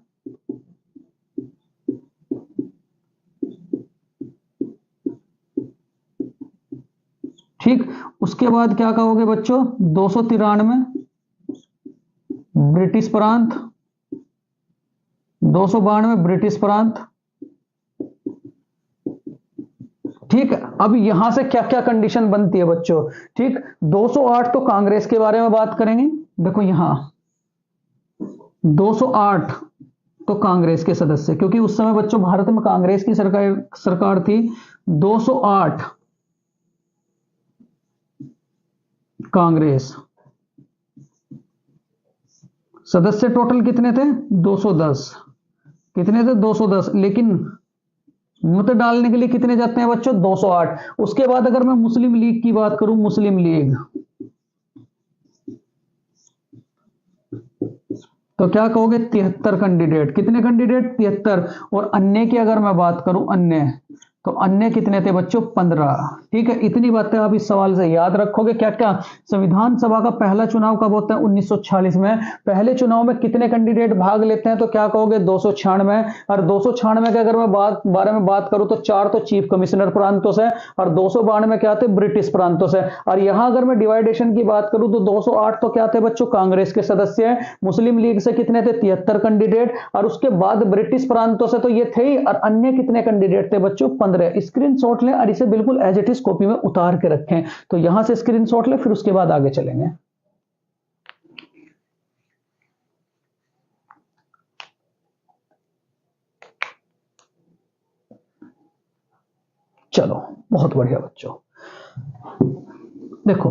ठीक। उसके बाद क्या कहोगे बच्चों 293 ब्रिटिश प्रांत, 292 ब्रिटिश प्रांत। ठीक, अब यहां से क्या क्या कंडीशन बनती है बच्चों। ठीक, 208 तो कांग्रेस के बारे में बात करेंगे। देखो यहां 208 तो कांग्रेस के सदस्य, क्योंकि उस समय बच्चों भारत में कांग्रेस की सरकार थी। 208 कांग्रेस सदस्य, टोटल कितने थे 210, कितने थे 210, लेकिन मत डालने के लिए कितने जाते हैं बच्चों 208। उसके बाद अगर मैं मुस्लिम लीग की बात करूं, मुस्लिम लीग, तो क्या कहोगे 73 कैंडिडेट। कितने कैंडिडेट 73। और अन्य की अगर मैं बात करूं, अन्य, तो अन्य कितने थे बच्चों 15। ठीक है, इतनी बातें आप इस सवाल से याद रखोगे। क्या क्या संविधान सभा का पहला चुनाव कब होता है 1946 में। पहले चुनाव में कितने कैंडिडेट भाग लेते हैं, तो क्या कहोगे 296। और 296 के अगर मैं बारे में बात करूं, तो 4 तो चीफ कमिश्नर प्रांतों से, और 292 क्या थे ब्रिटिश प्रांतों से। और यहां अगर मैं डिवाइडेशन की बात करूं, तो 208 तो क्या थे बच्चों कांग्रेस के सदस्य, मुस्लिम लीग से कितने थे 73 कैंडिडेट, और उसके बाद ब्रिटिश प्रांतों से तो ये थे ही, और अन्य कितने कैंडिडेट थे बच्चों 15। स्क्रीनशॉट लें और इसे बिल्कुल एज इट इज कॉपी में उतार के रखें। तो यहां से स्क्रीनशॉट लें, फिर उसके बाद आगे चलेंगे। चलो बहुत बढ़िया बच्चों, देखो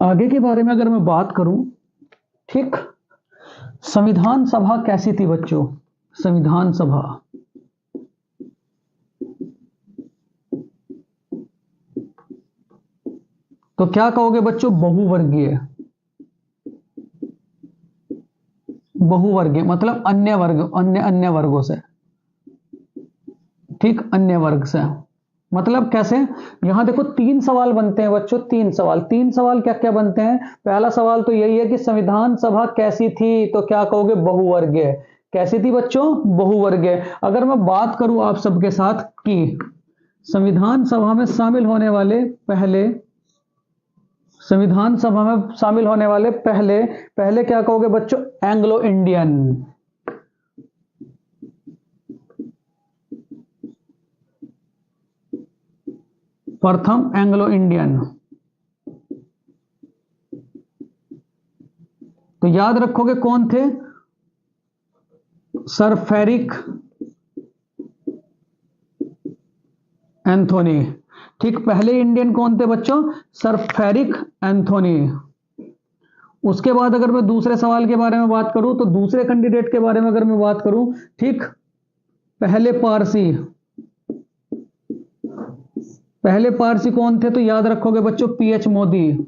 आगे के बारे में अगर मैं बात करूं, ठीक, संविधान सभा कैसी थी बच्चों, संविधान सभा तो क्या कहोगे बच्चों बहुवर्गीय, बहुवर्गीय मतलब अन्य वर्ग, अन्य वर्गों से। ठीक, अन्य वर्ग से। मतलब कैसे? यहां देखो 3 सवाल बनते हैं बच्चों, 3 सवाल क्या क्या बनते हैं? पहला सवाल तो यही है कि संविधान सभा कैसी थी, तो क्या कहोगे? बहुवर्गीय। कैसी थी बच्चों? बहुवर्गीय। अगर मैं बात करूं आप सबके साथ कि संविधान सभा में शामिल होने वाले पहले संविधान सभा में शामिल होने वाले पहले पहले क्या कहोगे बच्चों? Anglo Indian. प्रथम एंग्लो इंडियन। तो याद रखोगे कौन थे? Sir ferric Anthony. ठीक, पहले इंडियन कौन थे बच्चों? Sir ferric Anthony. उसके बाद अगर मैं दूसरे सवाल के बारे में बात करूं, तो दूसरे कैंडिडेट के बारे में अगर मैं बात करूं, ठीक, पहले पारसी। पहले पारसी कौन थे? तो याद रखोगे बच्चों, पीएच मोदी।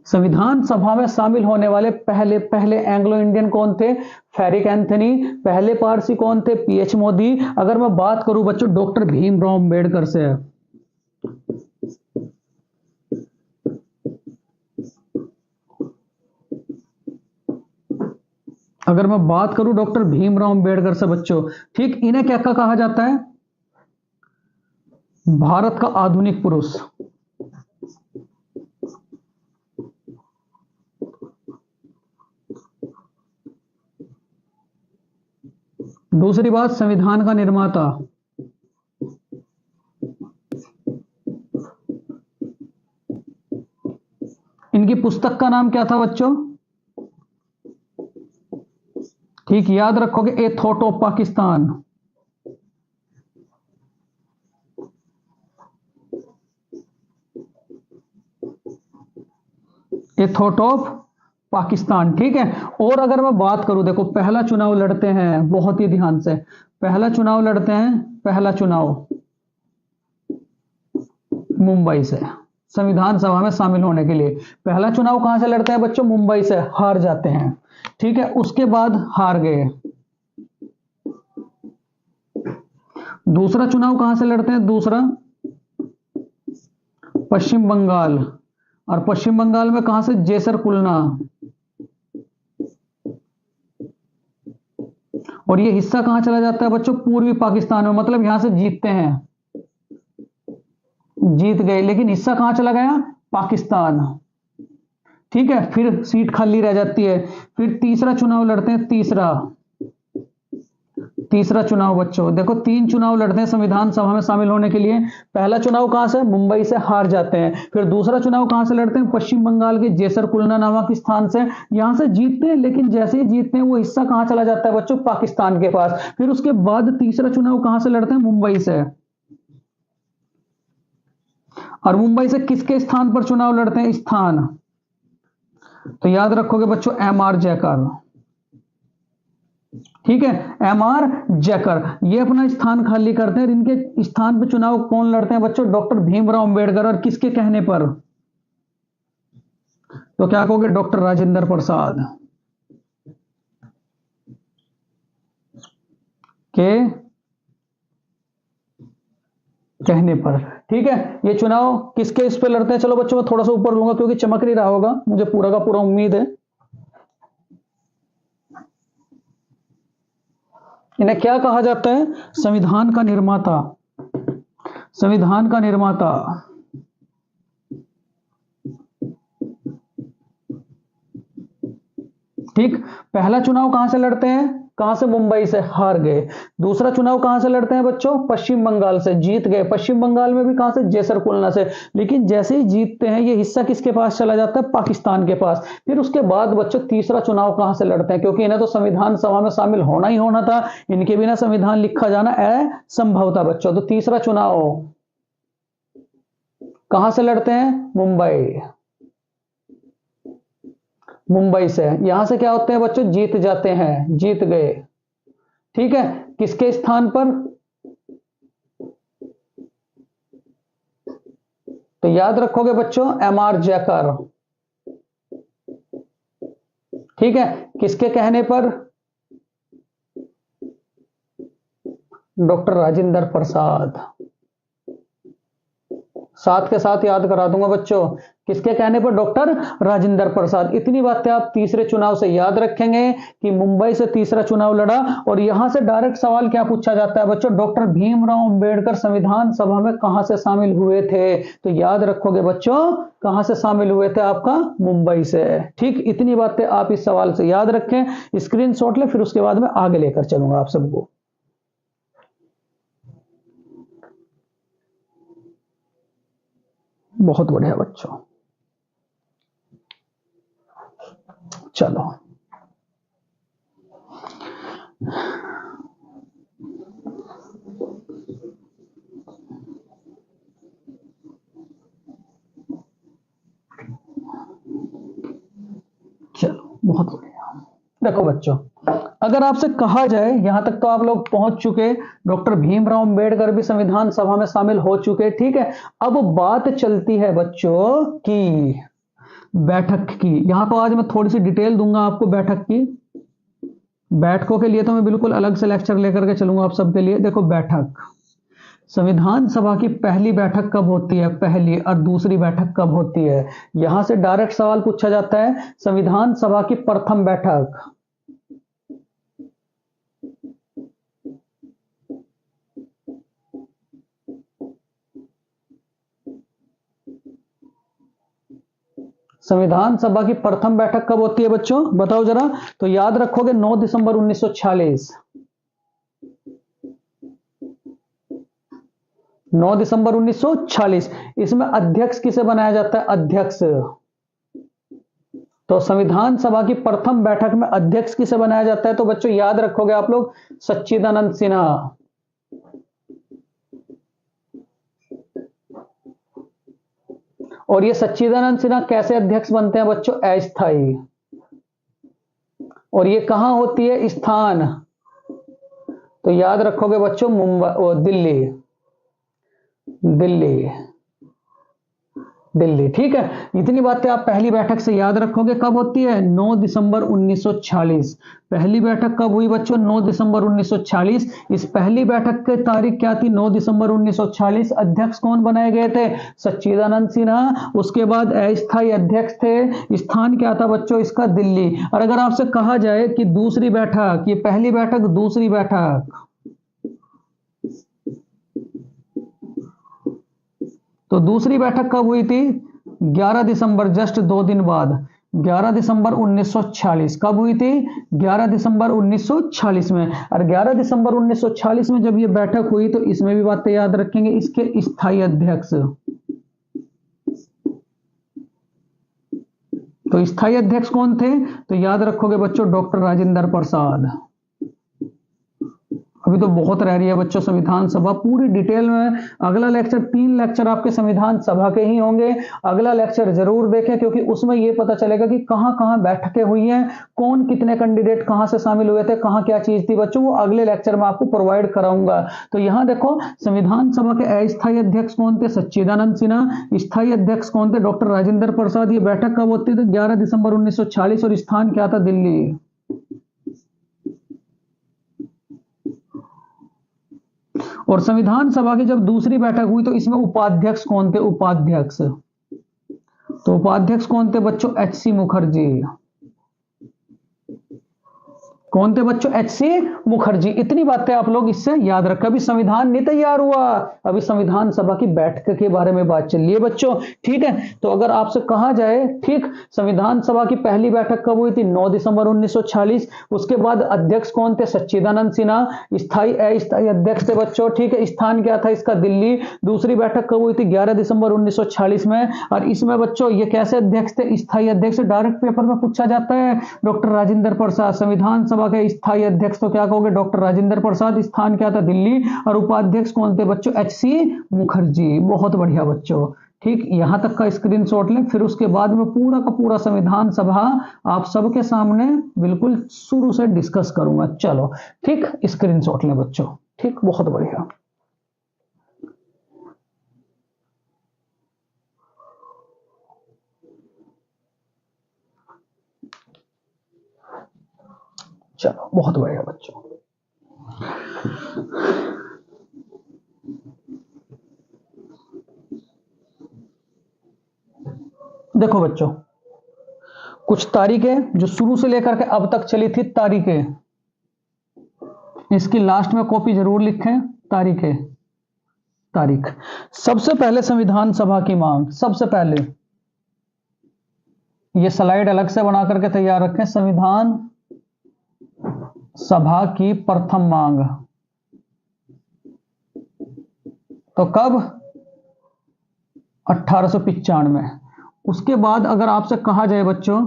संविधान सभा में शामिल होने वाले पहले पहले एंग्लो इंडियन कौन थे? Ferric Anthony. पहले पारसी कौन थे? पीएच मोदी। अगर मैं बात करूं बच्चों डॉक्टर भीमराव अंबेडकर से, अगर मैं बात करूं डॉक्टर भीमराव अंबेडकर से बच्चों, ठीक, इन्हें क्या कहा जाता है? भारत का आधुनिक पुरुष। दूसरी बात, संविधान का निर्माता। इनकी पुस्तक का नाम क्या था बच्चों? ठीक, याद रखोगे, ए thought of Pakistan. A thought of Pakistan. ठीक है। और अगर मैं बात करूं, देखो पहला चुनाव लड़ते हैं, बहुत ही ध्यान से, पहला चुनाव लड़ते हैं, पहला चुनाव मुंबई से संविधान सभा में शामिल होने के लिए। पहला चुनाव कहां से लड़ते हैं बच्चों? मुंबई से। हार जाते हैं। ठीक है, उसके बाद हार गए। दूसरा चुनाव कहां से लड़ते हैं? दूसरा पश्चिम बंगाल। और पश्चिम बंगाल में कहां से? जेसर कुलना। और ये हिस्सा कहां चला जाता है बच्चों? पूर्वी पाकिस्तान में। मतलब यहां से जीतते हैं, जीत गए, लेकिन हिस्सा कहां चला गया? पाकिस्तान। ठीक है, फिर सीट खाली रह जाती है। फिर तीसरा चुनाव लड़ते हैं, तीसरा चुनाव बच्चों, देखो 3 चुनाव लड़ते हैं संविधान सभा में शामिल होने के लिए। पहला चुनाव कहां से? मुंबई से, हार जाते हैं। फिर दूसरा चुनाव कहां से लड़ते हैं? पश्चिम बंगाल के जेसर कुलना नामक स्थान से। यहां से जीतते हैं, लेकिन जैसे ही जीतते हैं वो हिस्सा कहां चला जाता है बच्चों? पाकिस्तान के पास। फिर उसके बाद तीसरा चुनाव कहां से लड़ते हैं? मुंबई से। और मुंबई से किसके स्थान पर चुनाव लड़ते हैं? स्थान, तो याद रखोगे बच्चों, एम आर जयकर। ठीक है, एम आर जयकर ये अपना स्थान खाली करते हैं। इनके स्थान पर चुनाव कौन लड़ते हैं बच्चों? डॉक्टर भीमराव अंबेडकर। और किसके कहने पर? तो क्या कहोगे? डॉक्टर राजेंद्र प्रसाद के कहने पर। ठीक है, ये चुनाव किसके इस पे लड़ते हैं? चलो बच्चों, मैं थोड़ा सा ऊपर लूंगा क्योंकि चमक नहीं रहा होगा, मुझे पूरा का पूरा उम्मीद है। इन्हें क्या कहा जाता है? संविधान का निर्माता। संविधान का निर्माता। ठीक, पहला चुनाव कहां से लड़ते हैं? कहां से? मुंबई से, हार गए। दूसरा चुनाव कहां से लड़ते हैं बच्चों? पश्चिम बंगाल से, जीत गए। पश्चिम बंगाल में भी कहां से? जेसर कुलना से। लेकिन जैसे ही जीतते हैं, ये हिस्सा किसके पास चला जाता है? पाकिस्तान के पास। फिर उसके बाद बच्चों तीसरा चुनाव कहां से लड़ते हैं? क्योंकि इन्हें तो संविधान सभा में शामिल होना ही होना था, इनके बिना संविधान लिखा जाना असंभव था बच्चों। तो तीसरा चुनाव कहां से लड़ते हैं? मुंबई। मुंबई से। यहां से क्या होते हैं बच्चों? जीत जाते हैं, जीत गए। ठीक है, किसके स्थान पर? तो याद रखोगे बच्चों, एम आर जयकर। ठीक है, किसके कहने पर? डॉक्टर राजेंद्र प्रसाद। साथ के साथ याद करा दूंगा बच्चों, किसके कहने पर? डॉक्टर राजेंद्र प्रसाद। इतनी बातें आप तीसरे चुनाव से याद रखेंगे कि मुंबई से तीसरा चुनाव लड़ा, और यहां से डायरेक्ट सवाल क्या पूछा जाता है बच्चों? डॉक्टर भीमराव अंबेडकर संविधान सभा में कहां से शामिल हुए थे? तो याद रखोगे बच्चों, कहां से शामिल हुए थे? आपका मुंबई से। ठीक, इतनी बातें आप इस सवाल से याद रखें, स्क्रीनशॉट ले, फिर उसके बाद में आगे लेकर चलूंगा आप सबको। बहुत बढ़िया बच्चों, चलो चलो बहुत बढ़िया। देखो बच्चों, अगर आपसे कहा जाए, यहां तक तो आप लोग पहुंच चुके, डॉक्टर भीमराव अंबेडकर भी संविधान सभा में शामिल हो चुके, ठीक है। अब बात चलती है बच्चों की बैठक की। यहां तो आज मैं थोड़ी सी डिटेल दूंगा आपको बैठक की। बैठकों के लिए तो मैं बिल्कुल अलग से लेक्चर लेकर के चलूंगा आप सबके लिए। देखो, बैठक, संविधान सभा की पहली बैठक कब होती है? पहली। और दूसरी बैठक कब होती है? यहां से डायरेक्ट सवाल पूछा जाता है, संविधान सभा की प्रथम बैठक। संविधान सभा की प्रथम बैठक कब होती है बच्चों? बताओ जरा। तो याद रखोगे 9 दिसंबर 1946। 9 दिसंबर 1946। इसमें अध्यक्ष किसे बनाया जाता है? अध्यक्ष। तो संविधान सभा की प्रथम बैठक में अध्यक्ष किसे बनाया जाता है? तो बच्चों याद रखोगे आप लोग, सच्चिदानंद सिन्हा। और ये सच्चिदानंद सिन्हा कैसे अध्यक्ष बनते हैं बच्चों? अस्थाई। और ये कहां होती है? स्थान। तो याद रखोगे बच्चों, मुंबई और दिल्ली। दिल्ली, दिल्ली, ठीक है। इतनी बातें आप पहली बैठक से याद रखोगे। कब होती है? 9 दिसंबर 1946। पहली बैठक कब हुई बच्चों? 9 दिसंबर 1946। इस पहली बैठक की तारीख क्या थी? 9 दिसंबर 1946। अध्यक्ष कौन बनाए गए थे? सच्चिदानंद सिन्हा। उसके बाद अस्थायी अध्यक्ष थे। स्थान क्या था बच्चों इसका? दिल्ली। और अगर आपसे कहा जाए कि दूसरी बैठक, ये पहली बैठक, दूसरी बैठक, तो दूसरी बैठक कब हुई थी? 11 दिसंबर, जस्ट 2 दिन बाद, 11 दिसंबर 1946। कब हुई थी? 11 दिसंबर 1946 में। और 11 दिसंबर 1946 में जब ये बैठक हुई, तो इसमें भी बातें याद रखेंगे, इसके स्थायी अध्यक्ष। तो स्थायी अध्यक्ष कौन थे? तो याद रखोगे बच्चों, डॉक्टर राजेंद्र प्रसाद। अभी तो बहुत रह रही है बच्चों संविधान सभा, पूरी डिटेल में अगला लेक्चर, 3 लेक्चर आपके संविधान सभा के ही होंगे। अगला लेक्चर जरूर देखें, क्योंकि उसमें यह पता चलेगा कि कहां कहां बैठकें हुई हैं, कौन कितने कैंडिडेट कहां से शामिल हुए थे, कहां क्या चीज थी बच्चों, वो अगले लेक्चर में आपको प्रोवाइड कराऊंगा। तो यहां देखो, संविधान सभा के अस्थायी अध्यक्ष कौन थे? सच्चिदानंद सिन्हा। स्थायी अध्यक्ष कौन थे? डॉक्टर राजेंद्र प्रसाद। ये बैठक कब होती थी? 11 दिसंबर 1946। और स्थान क्या था? दिल्ली। और संविधान सभा की जब दूसरी बैठक हुई, तो इसमें उपाध्यक्ष कौन थे? उपाध्यक्ष, तो उपाध्यक्ष कौन थे बच्चों? एच.सी. मुखर्जी। कौन थे बच्चों? एच.सी. मुखर्जी। इतनी बातें आप लोग इससे याद रखें। अभी संविधान नहीं तैयार हुआ, अभी संविधान सभा की बैठक के बारे में बात चल रही है बच्चों, ठीक है। तो अगर आपसे कहा जाए, ठीक, संविधान सभा की पहली बैठक कब हुई थी? 9 दिसंबर 1946। उसके बाद अध्यक्ष कौन थे? सच्चिदानंद सिन्हा। स्थायी अस्थायी अध्यक्ष थे बच्चों, ठीक है। स्थान क्या था इसका? दिल्ली। दूसरी बैठक कब हुई थी? 11 दिसंबर 1946 में। और इसमें बच्चों ये कैसे अध्यक्ष थे? स्थायी अध्यक्ष। डायरेक्ट पेपर में पूछा जाता है, डॉक्टर राजेंद्र प्रसाद। संविधान सभा के स्थायी अध्यक्ष तो क्या कहोगे? डॉक्टर राजेंद्र प्रसाद। स्थान क्या था? दिल्ली। और उपाध्यक्ष कौन थे बच्चों? एच.सी. मुखर्जी। बहुत बढ़िया बच्चों, ठीक। यहां तक का स्क्रीनशॉट लें, फिर उसके बाद में पूरा का पूरा संविधान सभा आप सबके सामने बिल्कुल शुरू से डिस्कस करूंगा। चलो, ठीक, स्क्रीनशॉट लें बच्चों, ठीक, बहुत बढ़िया। चलो, बहुत बढ़िया बच्चों। देखो बच्चों, कुछ तारीखें जो शुरू से लेकर के अब तक चली थी, तारीखें, इसकी लास्ट में कॉपी जरूर लिखें, तारीखें, तारीख। सबसे पहले संविधान सभा की मांग, सबसे पहले ये स्लाइड अलग से बना करके तैयार रखें, संविधान सभा की प्रथम मांग तो कब? 1895। उसके बाद अगर आपसे कहा जाए बच्चों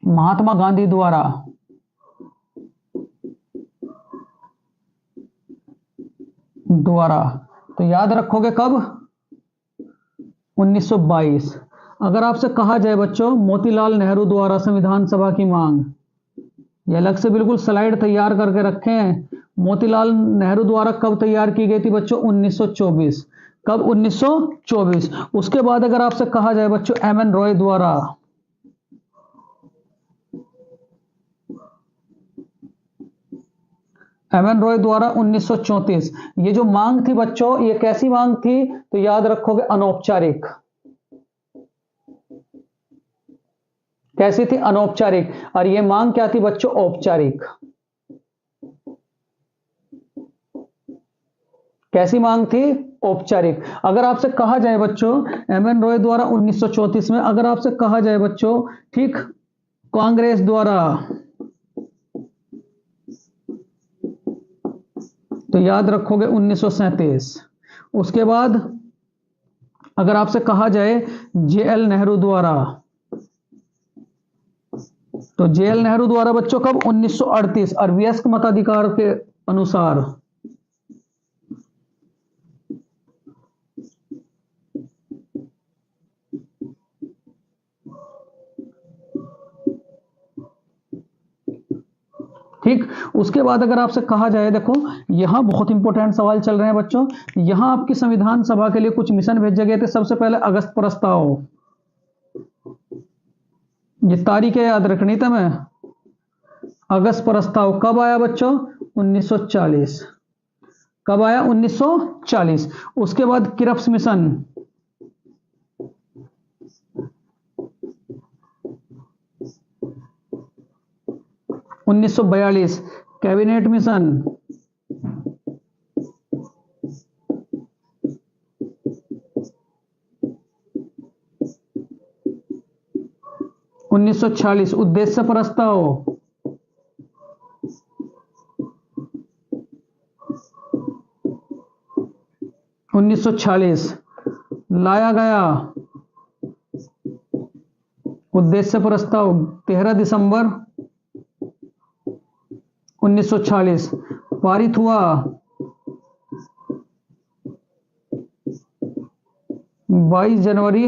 महात्मा गांधी द्वारा तो याद रखोगे कब? 1922। अगर आपसे कहा जाए बच्चों मोतीलाल नेहरू द्वारा संविधान सभा की मांग, ये अलग से बिल्कुल स्लाइड तैयार करके रखें, मोतीलाल नेहरू द्वारा कब तैयार की गई थी बच्चों? 1924। कब? 1924। उसके बाद अगर आपसे कहा जाए बच्चों एम.एन. रॉय द्वारा, एम.एन. रॉय द्वारा 1934। ये जो मांग थी बच्चों, ये कैसी मांग थी? तो याद रखोगे अनौपचारिक। कैसी थी? अनौपचारिक। और ये मांग क्या थी बच्चों? औपचारिक। कैसी मांग थी? औपचारिक। अगर आपसे कहा जाए बच्चों एम.एन. रॉय द्वारा 1934 में, अगर आपसे कहा जाए बच्चों ठीक कांग्रेस द्वारा, तो याद रखोगे 1937। उसके बाद अगर आपसे कहा जाए जे.एल. नेहरू द्वारा, तो जे.एल. नेहरू द्वारा बच्चों कब? 1938। और वयस्क मताधिकार के अनुसार, ठीक। उसके बाद अगर आपसे कहा जाए, देखो यहां बहुत इंपॉर्टेंट सवाल चल रहे हैं बच्चों, यहां आपकी संविधान सभा के लिए कुछ मिशन भेजे गए थे। सबसे पहले अगस्त प्रस्ताव, ये तारीखें याद रखनी था मैं। अगस्त प्रस्ताव कब आया बच्चों? 1940। कब आया? 1940। उसके बाद क्रिप्स मिशन, 1942। Cabinet mission, 1946। उद्देश्य प्रस्ताव, 1946 लाया गया उद्देश्य प्रस्ताव 13 दिसंबर 1946। पारित हुआ 22 जनवरी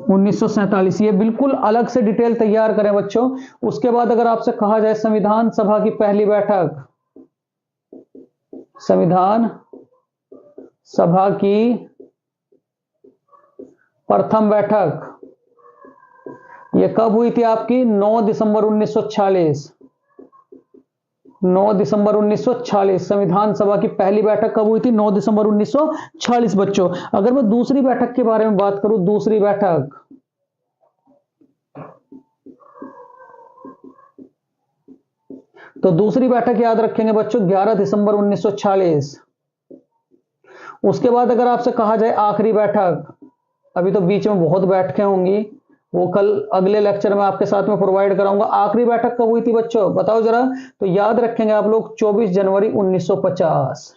1947। ये बिल्कुल अलग से डिटेल तैयार करें बच्चों। उसके बाद अगर आपसे कहा जाए संविधान सभा की पहली बैठक, संविधान सभा की प्रथम बैठक ये कब हुई थी आपकी? 9 दिसंबर 1946। 9 दिसंबर 1946 संविधान सभा की पहली बैठक कब हुई थी? 9 दिसंबर 1946 बच्चों। अगर मैं दूसरी बैठक के बारे में बात करूं, दूसरी बैठक, तो दूसरी बैठक याद रखेंगे बच्चों 11 दिसंबर 1946। उसके बाद अगर आपसे कहा जाए आखिरी बैठक, अभी तो बीच में बहुत बैठकें होंगी, वो कल अगले लेक्चर में आपके साथ में प्रोवाइड कराऊंगा। आखिरी बैठक कब हुई थी बच्चों? बताओ जरा। तो याद रखेंगे आप लोग 24 जनवरी 1950।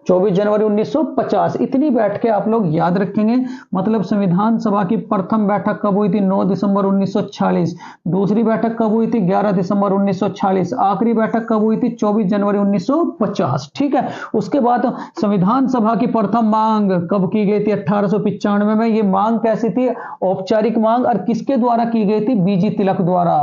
24 जनवरी 1950। इतनी बैठकें आप लोग याद रखेंगे। मतलब संविधान सभा की प्रथम बैठक कब हुई थी? 9 दिसंबर 1946। दूसरी बैठक कब हुई थी? 11 दिसंबर 1946। आखिरी बैठक कब हुई थी? 24 जनवरी 1950। ठीक है। उसके बाद संविधान सभा की प्रथम मांग कब की गई थी? 1895 में। ये मांग कैसी थी? औपचारिक मांग। और किसके द्वारा की गई थी? बीजी तिलक द्वारा।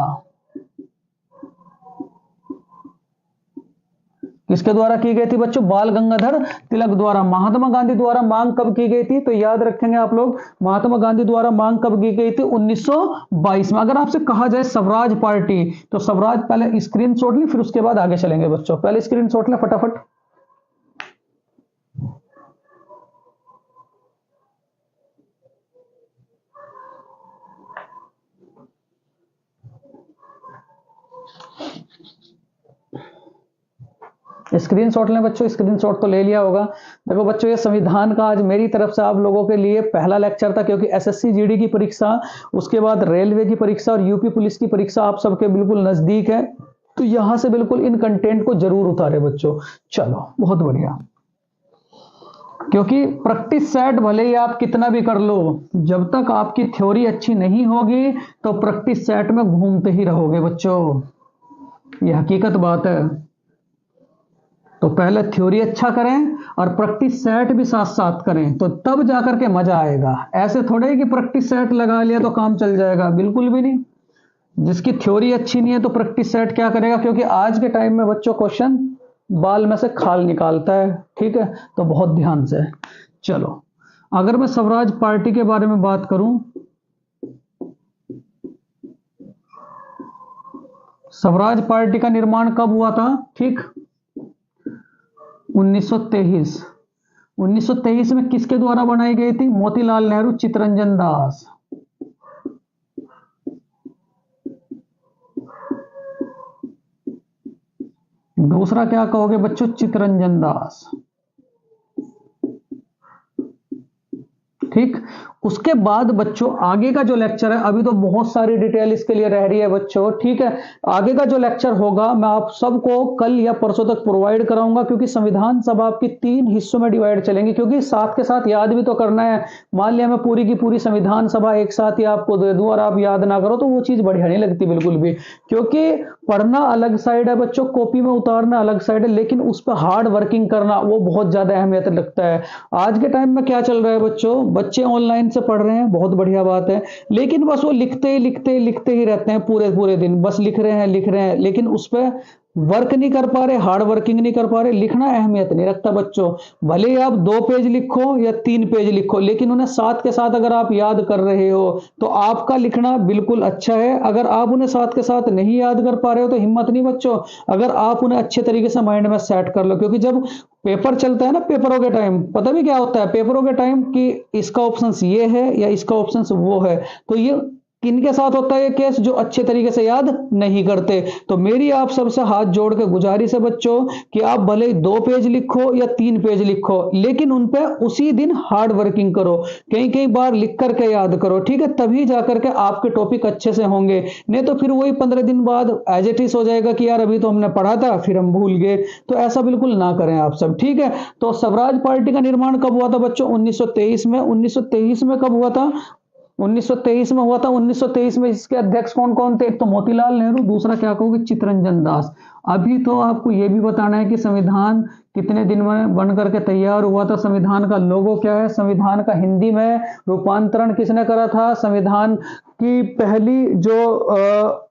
किसके द्वारा की गई थी बच्चों? बाल गंगाधर तिलक द्वारा। महात्मा गांधी द्वारा मांग कब की गई थी? तो याद रखेंगे आप लोग महात्मा गांधी द्वारा मांग कब की गई थी? 1922 में। अगर आपसे कहा जाए स्वराज पार्टी, तो स्वराज, पहले स्क्रीनशॉट लें फिर उसके बाद आगे चलेंगे बच्चों। पहले स्क्रीनशॉट लें फटाफट। स्क्रीनशॉट लें बच्चों, स्क्रीनशॉट तो ले लिया होगा। देखो बच्चों, ये संविधान का आज मेरी तरफ से आप लोगों के लिए पहला लेक्चर था, क्योंकि एसएससी जीडी की परीक्षा, उसके बाद रेलवे की परीक्षा और यूपी पुलिस की परीक्षा आप सबके बिल्कुल नजदीक है, तो यहां से बिल्कुल इन कंटेंट को जरूर उतारे बच्चों। चलो बहुत बढ़िया, क्योंकि प्रैक्टिस सेट भले ही आप कितना भी कर लो, जब तक आपकी थ्योरी अच्छी नहीं होगी तो प्रैक्टिस सेट में घूमते ही रहोगे बच्चों, ये हकीकत बात है। तो पहले थ्योरी अच्छा करें और प्रैक्टिस सेट भी साथ साथ करें, तो तब जाकर के मजा आएगा। ऐसे थोड़े ही कि प्रैक्टिस सेट लगा लिया तो काम चल जाएगा, बिल्कुल भी नहीं। जिसकी थ्योरी अच्छी नहीं है तो प्रैक्टिस सेट क्या करेगा, क्योंकि आज के टाइम में बच्चों क्वेश्चन बाल में से खाल निकालता है, ठीक है, तो बहुत ध्यान से। चलो, अगर मैं स्वराज पार्टी के बारे में बात करूं, स्वराज पार्टी का निर्माण कब हुआ था, ठीक, 1923। 1923 में किसके द्वारा बनाई गई थी, मोतीलाल नेहरू, चित्तरंजन दास। दूसरा क्या कहोगे बच्चों, चित्तरंजन दास, ठीक। उसके बाद बच्चों आगे का जो लेक्चर है, अभी तो बहुत सारी डिटेल इसके लिए रह रही है बच्चों, ठीक है। आगे का जो लेक्चर होगा मैं आप सबको कल या परसों तक प्रोवाइड कराऊंगा, क्योंकि संविधान सभा आपकी 3 हिस्सों में डिवाइड चलेंगी, क्योंकि साथ के साथ याद भी तो करना है। मान लिया मैं पूरी की पूरी संविधान सभा एक साथ ही आपको दे दूं और आप याद ना करो, तो वो चीज बढ़िया नहीं लगती बिल्कुल भी, क्योंकि पढ़ना अलग साइड है बच्चों, कॉपी में उतारना अलग साइड है, लेकिन उस पर हार्ड वर्किंग करना वो बहुत ज्यादा अहमियत लगता है। आज के टाइम में क्या चल रहा है बच्चों, बच्चे ऑनलाइन से पढ़ रहे हैं, बहुत बढ़िया बात है, लेकिन बस वो लिखते ही रहते हैं पूरे पूरे दिन, बस लिख रहे हैं, लेकिन उस पर वर्क नहीं कर पा रहे, हार्ड वर्किंग नहीं कर पा रहे। लिखना अहमियत नहीं रखता बच्चों, भले ही आप 2 पेज लिखो या 3 पेज लिखो, लेकिन उन्हें साथ के साथ अगर आप याद कर रहे हो तो आपका लिखना बिल्कुल अच्छा है। अगर आप उन्हें साथ के साथ नहीं याद कर पा रहे हो तो हिम्मत नहीं बच्चों, अगर आप उन्हें अच्छे तरीके से माइंड में सेट कर लो, क्योंकि जब पेपर चलता है ना, पेपरों के टाइम पता भी क्या होता है, पेपरों के टाइम कि इसका ऑप्शन ये है या इसका ऑप्शन वो है, तो ये किनके साथ होता है ये केस, जो अच्छे तरीके से याद नहीं करते। तो मेरी आप सबसे हाथ जोड़ के गुजारिश है बच्चों कि आप भले 2 पेज लिखो या 3 पेज लिखो, लेकिन उन पे उसी दिन हार्ड वर्किंग करो, कई कई बार लिख करके याद करो, ठीक है, तभी जाकर के आपके टॉपिक अच्छे से होंगे। नहीं तो फिर वही 15 दिन बाद एज इट इज हो जाएगा कि यार अभी तो हमने पढ़ा था फिर हम भूल गए। तो ऐसा बिल्कुल ना करें आप सब, ठीक है। तो स्वराज पार्टी का निर्माण कब हुआ था बच्चों, 1923 में। 1923 में कब हुआ था, 1923 में हुआ था। 1923 में इसके अध्यक्ष कौन कौन थे, एक तो मोतीलाल नेहरू, दूसरा क्या कहोगे, चित्तरंजन दास। अभी तो आपको यह भी बताना है कि संविधान कितने दिन में बन करके तैयार हुआ था, संविधान का लोगो क्या है, संविधान का हिंदी में रूपांतरण किसने करा था, संविधान की पहली जो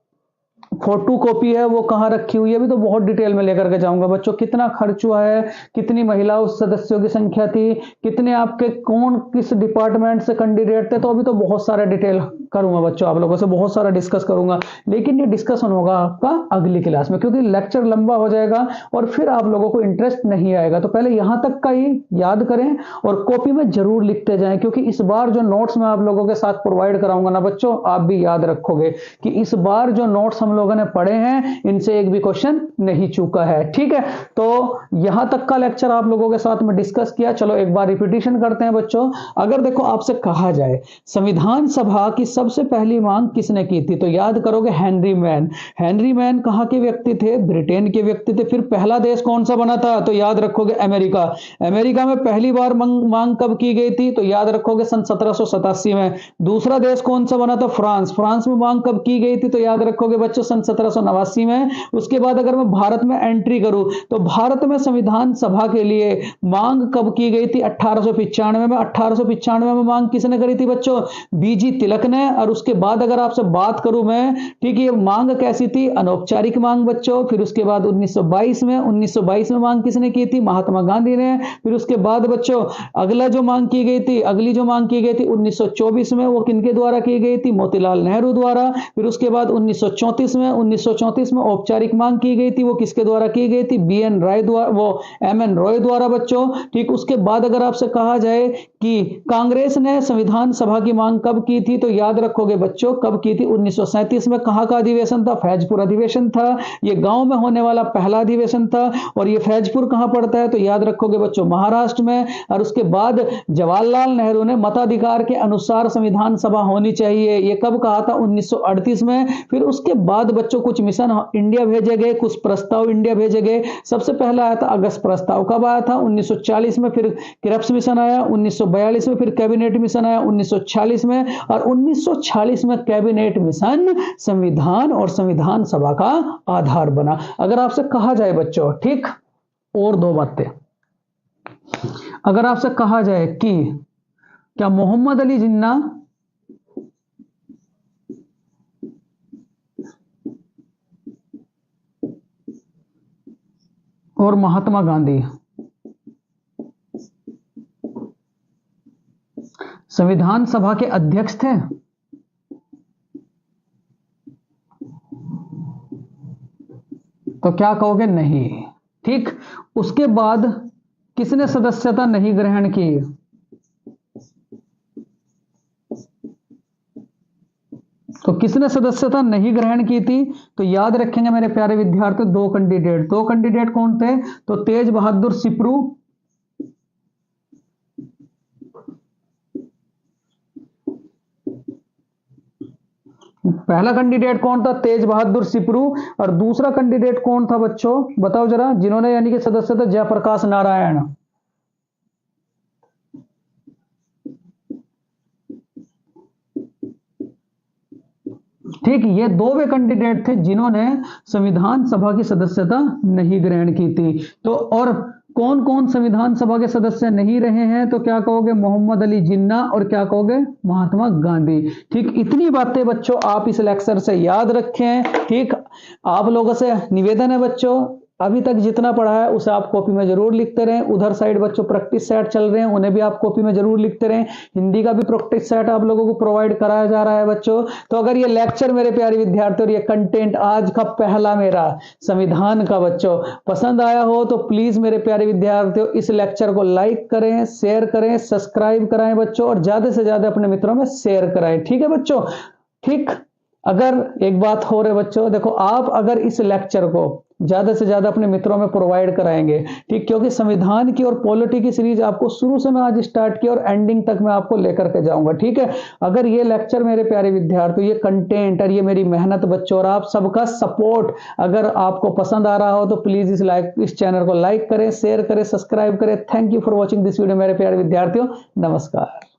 फोटो कॉपी है वो कहाँ रखी हुई है, भी तो बहुत डिटेल में लेकर के जाऊंगा बच्चों। कितना खर्च हुआ है, कितनी महिलाओं सदस्यों की संख्या थी, कितने आपके कौन किस डिपार्टमेंट से कैंडिडेट थे, तो अभी तो बहुत सारा डिटेल करूंगा बच्चों, आप लोगों से बहुत सारा डिस्कस करूंगा। लेकिन ये डिस्कशन होगा आपका अगली क्लास में, क्योंकि लेक्चर लंबा हो जाएगा और फिर आप लोगों को इंटरेस्ट नहीं आएगा। तो पहले यहां तक का ही याद करें और कॉपी में जरूर लिखते जाएं, क्योंकि इस बार जो नोट्स मैं आप लोगों के साथ प्रोवाइड कराऊंगा ना बच्चों, आप भी याद रखोगे कि इस बार जो नोट्स हम लोगों ने पढ़े हैं इनसे एक भी क्वेश्चन नहीं चूका है, ठीक है। तो यहां तक का लेक्चर आप लोगों के साथ में डिस्कस किया। चलो एक बार रिपीटिशन करते हैं बच्चों। अगर देखो आपसे कहा जाए संविधान सभा की सबसे पहली मांग किसने की थी, तो याद करोगे हेनरी मैन। हेनरी मैन कहां के व्यक्ति थे, ब्रिटेन के व्यक्ति थे। फिर पहला देश कौन सा बना था, तो याद रखोगे अमेरिका। अमेरिका में पहली बार मांग कब की गई थी, तो याद रखोगे सन 1787 में। दूसरा देश कौन सा बना था, फ्रांस। फ्रांस में मांग कब की गई थी, तो याद रखोगे बच्चों सन 1789 में। उसके बाद अगर मैं भारत में एंट्री करूं तो भारत में संविधान सभा के लिए मांग कब की गई थी, 1895 में। 1895 में मांग किसने करी थी बच्चों, बीजी तिलक ने। और उसके बाद अगर आपसे बात करूं मैं, ठीक है, मांग कैसी थी, अनौपचारिक मांग बच्चों। फिर उसके बाद 1922 में मांग किसने की थी, महात्मा गांधी ने। फिर उसके बाद बच्चों अगली जो मांग की गई थी 1924 में, वो किनके द्वारा की गई थी, मोतीलाल नेहरू द्वारा। फिर उसके बाद 1934 में 1934 में औपचारिक मांग की गई थी, वो किसके द्वारा की गई थी? बीएन राय द्वारा, वो एमएन रॉय द्वारा बच्चों। ठीक, उसके बाद अगर आपसे कहा जाए कि कांग्रेस ने संविधान सभा की मांग कब की थी, तो याद रखोगे बच्चों कब की थी? 1937 में। कहां का अधिवेशन था? फैजपुर अधिवेशन था। ये गांव में होने वाला पहला अधिवेशन था। और ये फैजपुर कहां पड़ता है? तो याद रखोगे बच्चों महाराष्ट्र में। और उसके बाद जवाहरलाल नेहरू ने मताधिकार के अनुसार संविधान सभा होनी चाहिए, ये कब कहा था? 1938 में। फिर उसके बाद बच्चों कुछ मिशन इंडिया भेजे गए, कुछ प्रस्ताव इंडिया भेजे गए। सबसे पहला आया था अगस्त प्रस्ताव, कब आया था? 1940 में। फिर क्रिप्स मिशन आया 1942 में। फिर कैबिनेट मिशन आया 1946 में। और 1946 में कैबिनेट मिशन संविधान और संविधान सभा का आधार बना। अगर आपसे कहा जाए बच्चों, ठीक, और दो बातें, अगर आपसे कहा जाए कि क्या मोहम्मद अली जिन्ना और महात्मा गांधी संविधान सभा के अध्यक्ष थे? तो क्या कहोगे? नहीं। ठीक, उसके बाद किसने सदस्यता नहीं ग्रहण की? तो किसने सदस्यता नहीं ग्रहण की थी? तो याद रखेंगे मेरे प्यारे विद्यार्थी, दो कैंडिडेट कौन थे? तो तेज बहादुर सिपरू पहला कैंडिडेट कौन था? तेज बहादुर सिपरू। और दूसरा कैंडिडेट कौन था बच्चों, बताओ जरा, जिन्होंने यानी कि सदस्यता? जयप्रकाश नारायण। ठीक, ये दो वे कैंडिडेट थे जिन्होंने संविधान सभा की सदस्यता नहीं ग्रहण की थी। तो और कौन कौन संविधान सभा के सदस्य नहीं रहे हैं? तो क्या कहोगे? मोहम्मद अली जिन्ना और क्या कहोगे? महात्मा गांधी। ठीक, इतनी बातें बच्चों आप इस लेक्चर से याद रखें। ठीक, आप लोगों से निवेदन है बच्चों, अभी तक जितना पढ़ा है उसे आप कॉपी में जरूर लिखते रहें। उधर साइड बच्चों प्रैक्टिस सेट चल रहे हैं, उन्हें भी आप कॉपी में जरूर लिखते रहें। हिंदी का भी प्रैक्टिस सेट आप लोगों को प्रोवाइड कराया जा रहा है बच्चों। तो अगर ये लेक्चर मेरे प्यारे विद्यार्थियों और ये कंटेंट आज का पहला मेरा संविधान का बच्चों पसंद आया हो, तो प्लीज मेरे प्यारे विद्यार्थियों इस लेक्चर को लाइक करें, शेयर करें, सब्सक्राइब कराएं बच्चों, और ज्यादा से ज्यादा अपने मित्रों में शेयर कराएं। ठीक है बच्चों? ठीक, अगर एक बात हो रही बच्चों, देखो आप अगर इस लेक्चर को ज्यादा से ज्यादा अपने मित्रों में प्रोवाइड कराएंगे, ठीक, क्योंकि संविधान की और पॉलिटी की सीरीज आपको शुरू से मैं आज स्टार्ट की और एंडिंग तक मैं आपको लेकर के जाऊंगा। ठीक है, अगर ये लेक्चर मेरे प्यारे विद्यार्थियों, ये कंटेंट और ये मेरी मेहनत बच्चों और आप सबका सपोर्ट अगर आपको पसंद आ रहा हो, तो प्लीज इस चैनल को लाइक करें, शेयर करें, सब्सक्राइब करें। Thank you for watching this video मेरे प्यारे विद्यार्थियों। नमस्कार।